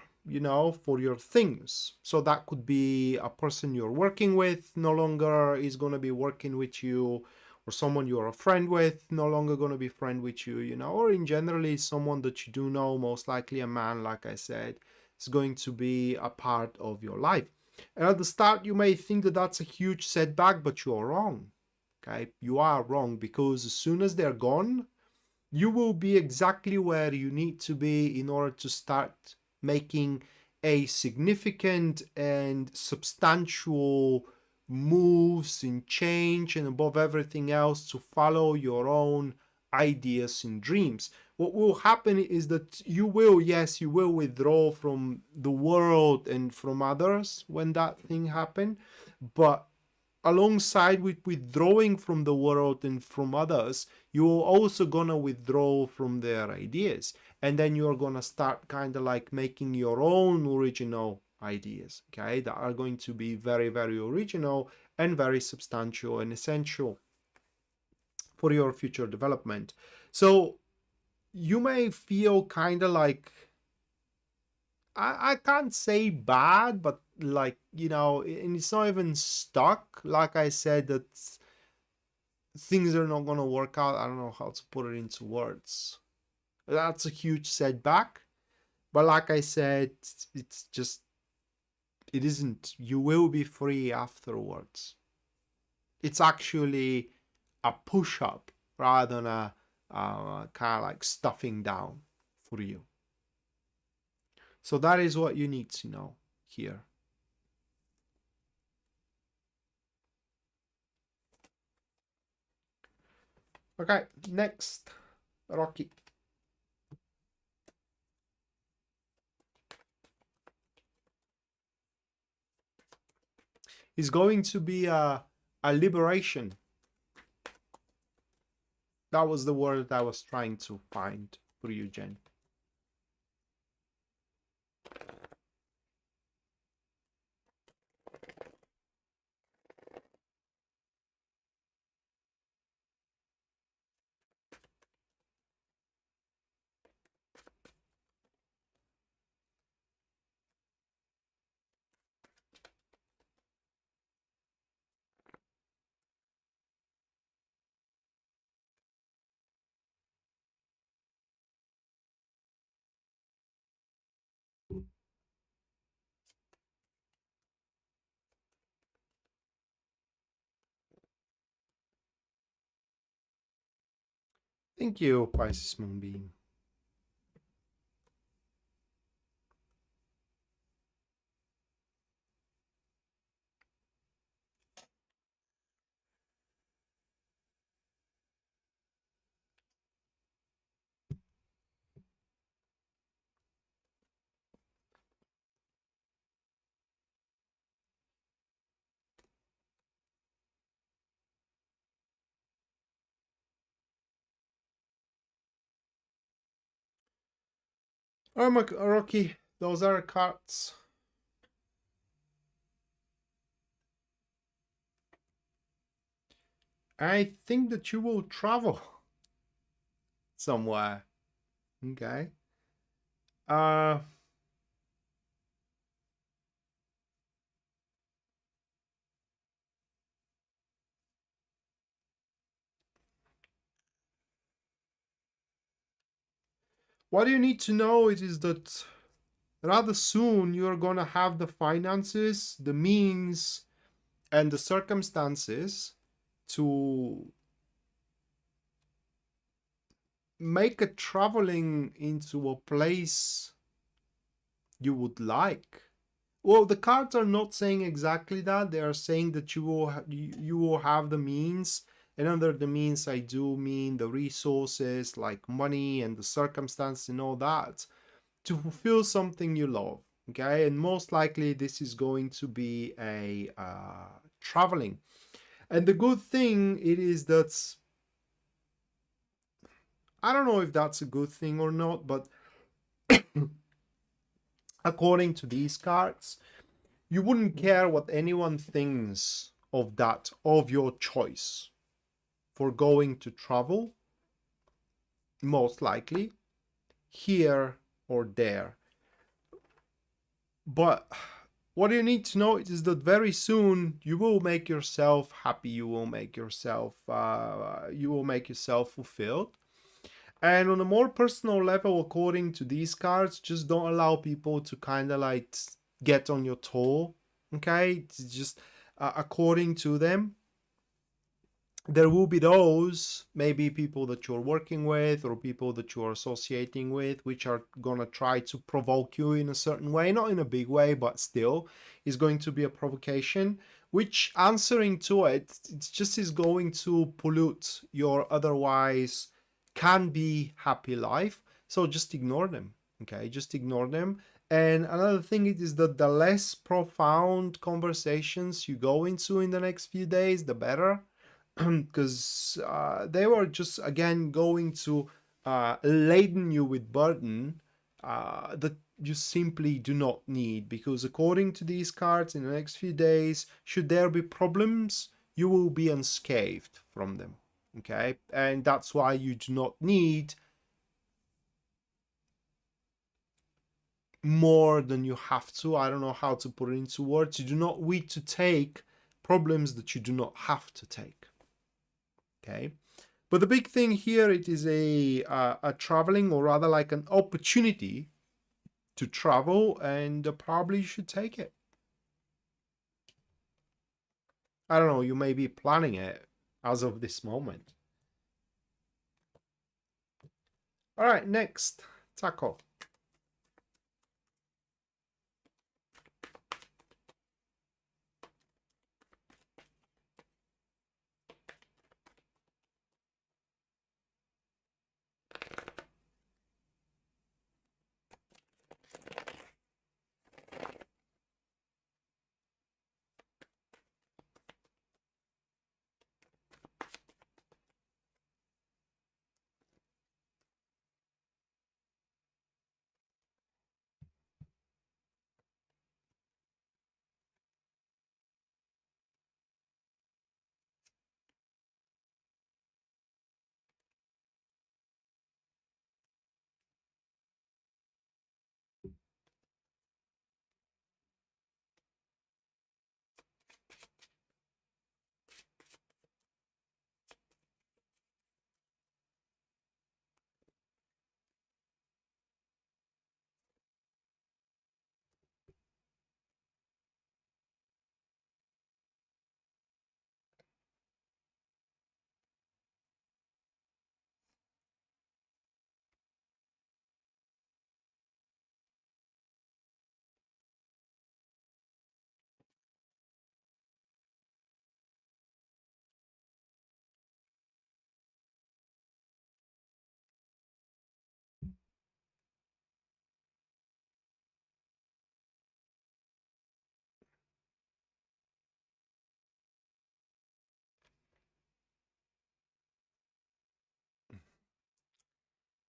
[SPEAKER 1] for your things. So that could be a person you're working with no longer is gonna be working with you, or someone you're a friend with no longer going to be friend with you, you know, or in generally someone that you do know, most likely a man, like I said, is going to be a part of your life. And at the start, you may think that that's a huge setback, but you're wrong. Okay, you are wrong, because as soon as they're gone, you will be exactly where you need to be in order to start making a significant and substantial moves in change, and above everything else, to follow your own ideas and dreams. What will happen is that you will, yes, you will withdraw from the world and from others when that thing happens, but alongside with withdrawing from the world and from others, you're also gonna withdraw from their ideas, and then you're gonna start kind of like making your own original ideas, okay, that are going to be very, very original and very substantial and essential for your future development. So you may feel kind of like, I can't say bad, but like, you know, and it's not even stuck. Like I said, that things are not going to work out. I don't know how to put it into words. That's a huge setback. But like I said, it's just, it isn't. You will be free afterwards. It's actually a push up rather than a kind of like stuffing down for you. So that is what you need to know here. Okay, next, Rocky. Is going to be a liberation. That was the word I was trying to find for you, Jen. Thank you, Pisces Moonbeam. Oh, my Rocky, those are cards. I think that you will travel somewhere. Okay. What you need to know is that rather soon you're gonna have the finances, the means, and the circumstances to make a traveling into a place you would like. Well, the cards are not saying exactly that. They are saying that you will have the means, and under the means I do mean the resources like money and the circumstance and all that, to fulfill something you love. Okay, and most likely this is going to be a traveling. And the good thing it is that, I don't know if that's a good thing or not, but according to these cards, you wouldn't care what anyone thinks of that, of your choice for going to travel, most likely, here or there. But what you need to know is that very soon you will make yourself happy, you will make yourself fulfilled. And on a more personal level, according to these cards, just don't allow people to kind of like get on your toe. Okay, it's just according to them, there will be those, maybe people that you're working with or people that you're associating with, which are gonna try to provoke you in a certain way, not in a big way, but still is going to be a provocation, which answering to it, it's just is going to pollute your otherwise can be happy life. So just ignore them. Okay, just ignore them. And another thing is that the less profound conversations you go into in the next few days, the better, because they were just again going to laden you with burden that you simply do not need, because according to these cards, in the next few days, should there be problems, you will be unscathed from them. Okay, and that's why you do not need more than you have to. I don't know how to put it into words. You do not need to take problems that you do not have to take. Okay, but the big thing here, it is a traveling, or rather like an opportunity to travel, and probably you should take it. I don't know, you may be planning it as of this moment. All right, next, Taco.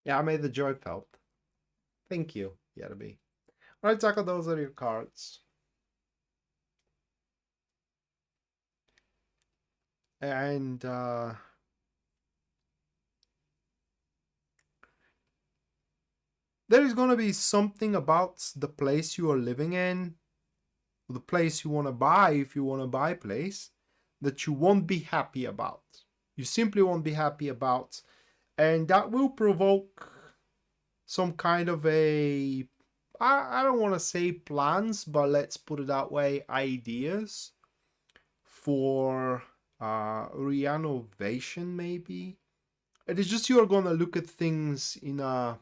[SPEAKER 1] Yeah, I made the joy felt. Thank you, Yerby. All right, Taco, those are your cards. And there is going to be something about the place you are living in, the place you want to buy, if you want to buy a place, that you won't be happy about. You simply won't be happy about. And that will provoke some kind of I don't want to say plans, but let's put it that way, ideas for renovation maybe. It is just you're going to look at things in a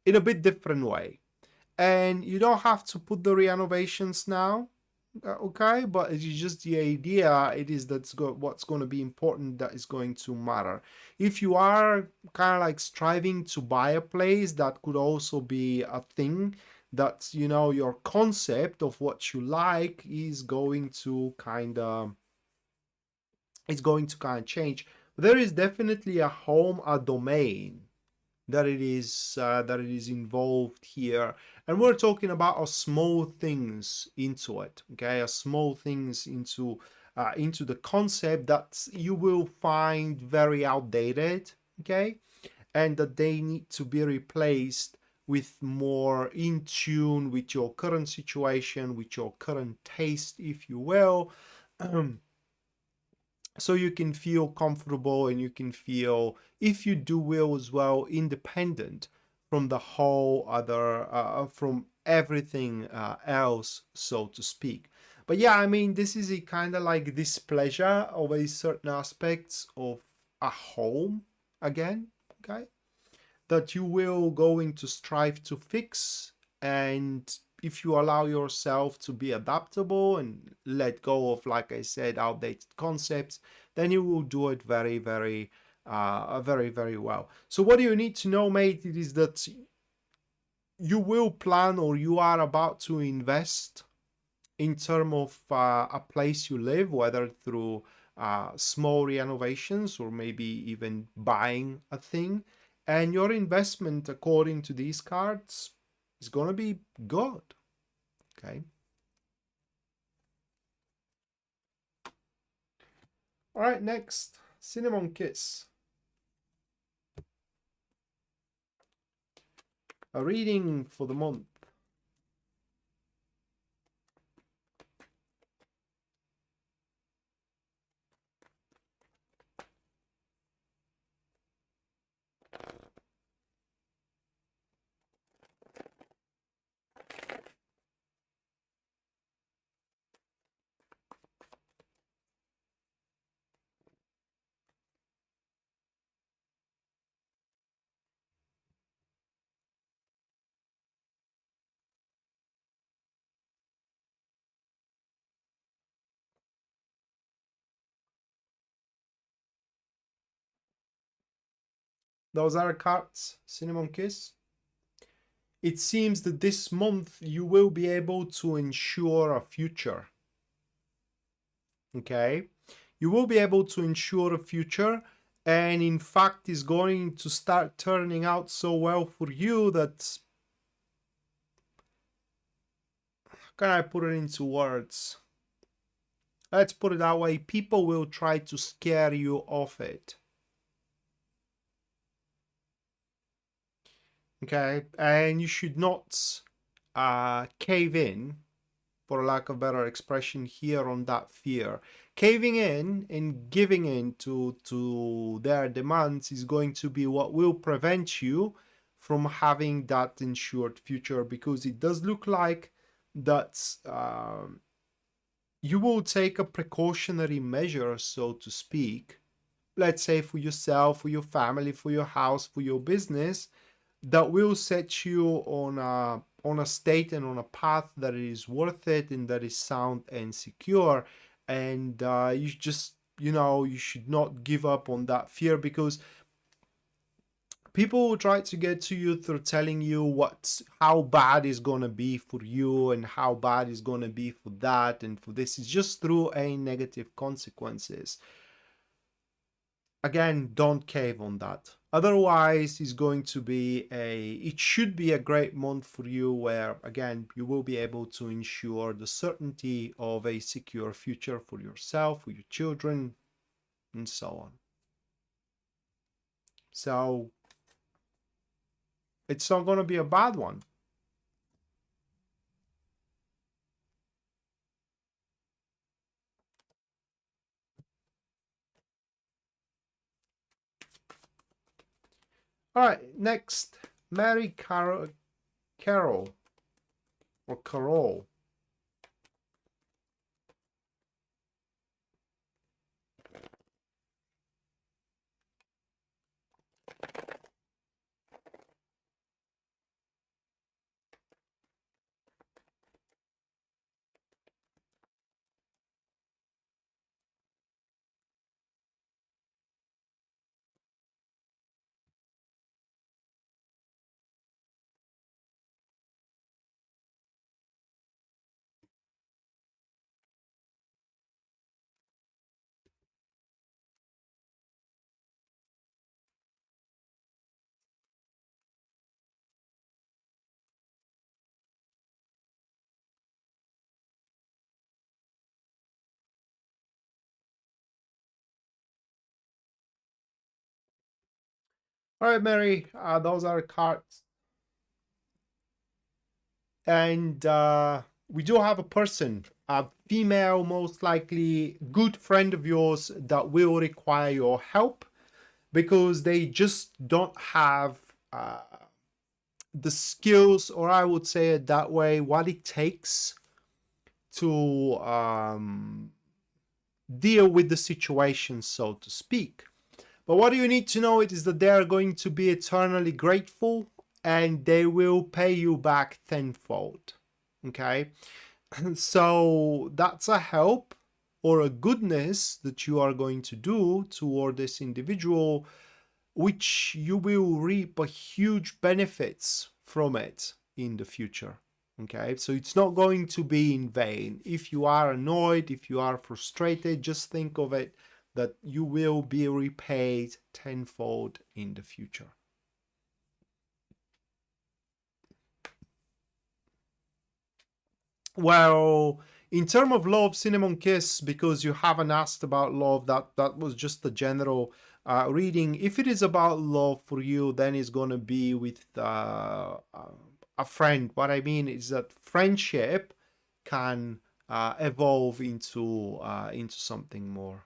[SPEAKER 1] bit different way. And you don't have to put the renovations now, okay? But it's just the idea, it is what's going to be important that is going to matter. If you are kind of like striving to buy a place, that could also be a thing that, you know, your concept of what you like is going to kind of change. There is definitely a home, a domain that it is involved here, and we're talking about a small things into it. Okay, a small things into the concept that you will find very outdated. Okay, and that they need to be replaced with more in tune with your current situation, with your current taste, if you will. So you can feel comfortable and you can feel, if you do will as well, independent from the whole other, from everything else, so to speak. But yeah, I mean, this is a kind of like displeasure of a certain aspects of a home again, okay, that you will going to strive to fix. And if you allow yourself to be adaptable and let go of, like I said, outdated concepts, then you will do it very, very well. So what you need to know, mate, it is that you will plan, or you are about to invest in terms of a place you live, whether through small renovations or maybe even buying a thing. And your investment, according to these cards, is going to be good. Okay. All right, next, Cinnamon Kiss. A reading for the month. Those are cards, Cinnamon Kiss. It seems that this month you will be able to ensure a future. Okay, you will be able to ensure a future, and in fact is going to start turning out so well for you that, how can I put it into words? Let's put it that way, people will try to scare you off it. Okay, and you should not cave in, for lack of better expression here, on that fear. Caving in and giving in to their demands is going to be what will prevent you from having that ensured future, because it does look like that you will take a precautionary measure, so to speak, let's say for yourself, for your family, for your house, for your business, that will set you on a state and on a path that is worth it and that is sound and secure. And you just, you should not give up on that fear, because people will try to get to you through telling you how bad is going to be for you and how bad is going to be for that and for this. It's just through a negative consequences. Again, don't cave on that. Otherwise, it should be a great month for you, where again, you will be able to ensure the certainty of a secure future for yourself, for your children, and so on. So it's not going to be a bad one. All right, next, Mary Carol or Carol. All right, Mary, those are cards. And we do have a person, a female, most likely good friend of yours, that will require your help because they just don't have the skills, or I would say it that way, what it takes to deal with the situation, so to speak. But what you need to know is that they are going to be eternally grateful and they will pay you back tenfold. Okay? So that's a help or a goodness that you are going to do toward this individual, which you will reap a huge benefits from it in the future. Okay, so it's not going to be in vain. If you are annoyed, if you are frustrated, just think of it that you will be repaid tenfold in the future. Well, in terms of love, Cinnamon Kiss, because you haven't asked about love, that was just a general reading. If it is about love for you, then it's going to be with a friend. What I mean is that friendship can evolve into something more.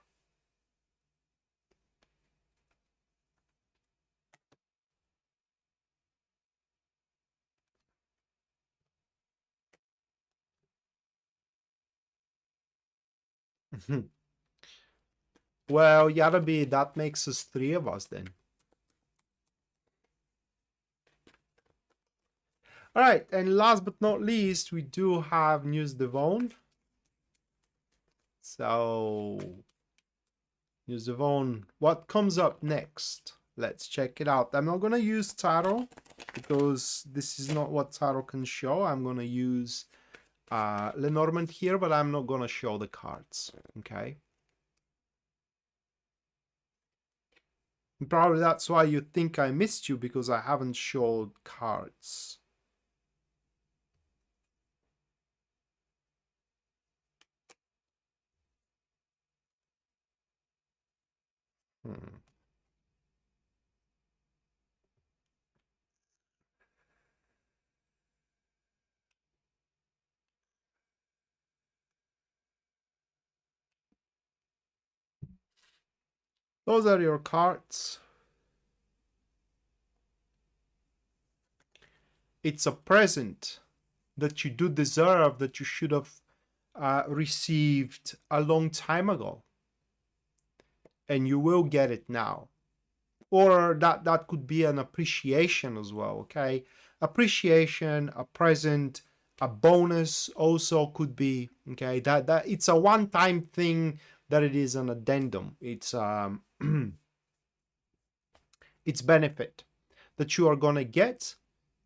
[SPEAKER 1] Well, Yarabi, that makes us three of us then. All right, and last but not least, we do have News Devon. So, News Devon, what comes up next? Let's check it out. I'm not going to use tarot because this is not what tarot can show. I'm going to use Lenormand here, but I'm not going to show the cards. Okay. And probably that's why you think I missed you, because I haven't showed cards. Those are your cards. It's a present that you do deserve, that you should have received a long time ago. And you will get it now. Or that could be an appreciation as well, okay? Appreciation, a present, a bonus also could be, okay? That it's a one-time thing, that it is an addendum. It's it's benefit that you are gonna get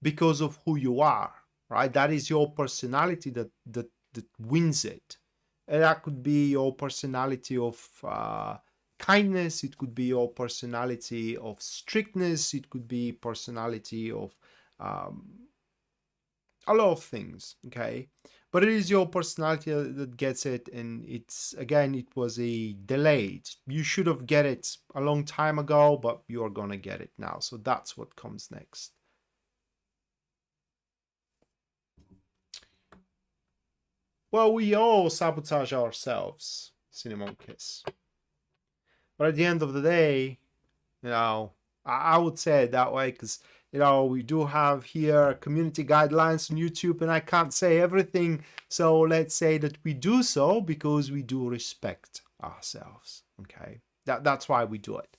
[SPEAKER 1] because of who you are, right? That is your personality that wins it. And that could be your personality of kindness, it could be your personality of strictness, it could be personality of a lot of things, okay? But it is your personality that gets it, and it's, again, it was a delayed. You should have get it a long time ago, but you're gonna get it now. So that's what comes next. Well, we all sabotage ourselves, Cinnamon Kiss. But at the end of the day, I would say it that way because, we do have here community guidelines on YouTube and I can't say everything. So let's say that we do so because we do respect ourselves. Okay. That's why we do it.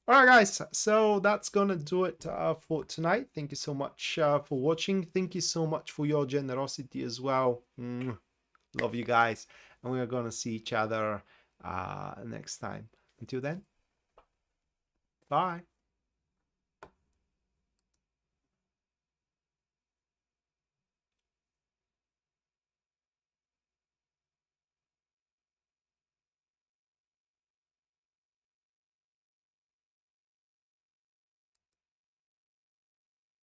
[SPEAKER 1] All right, guys. So that's going to do it for tonight. Thank you so much for watching. Thank you so much for your generosity as well. Love you guys. And we are going to see each other next time. Until then, bye.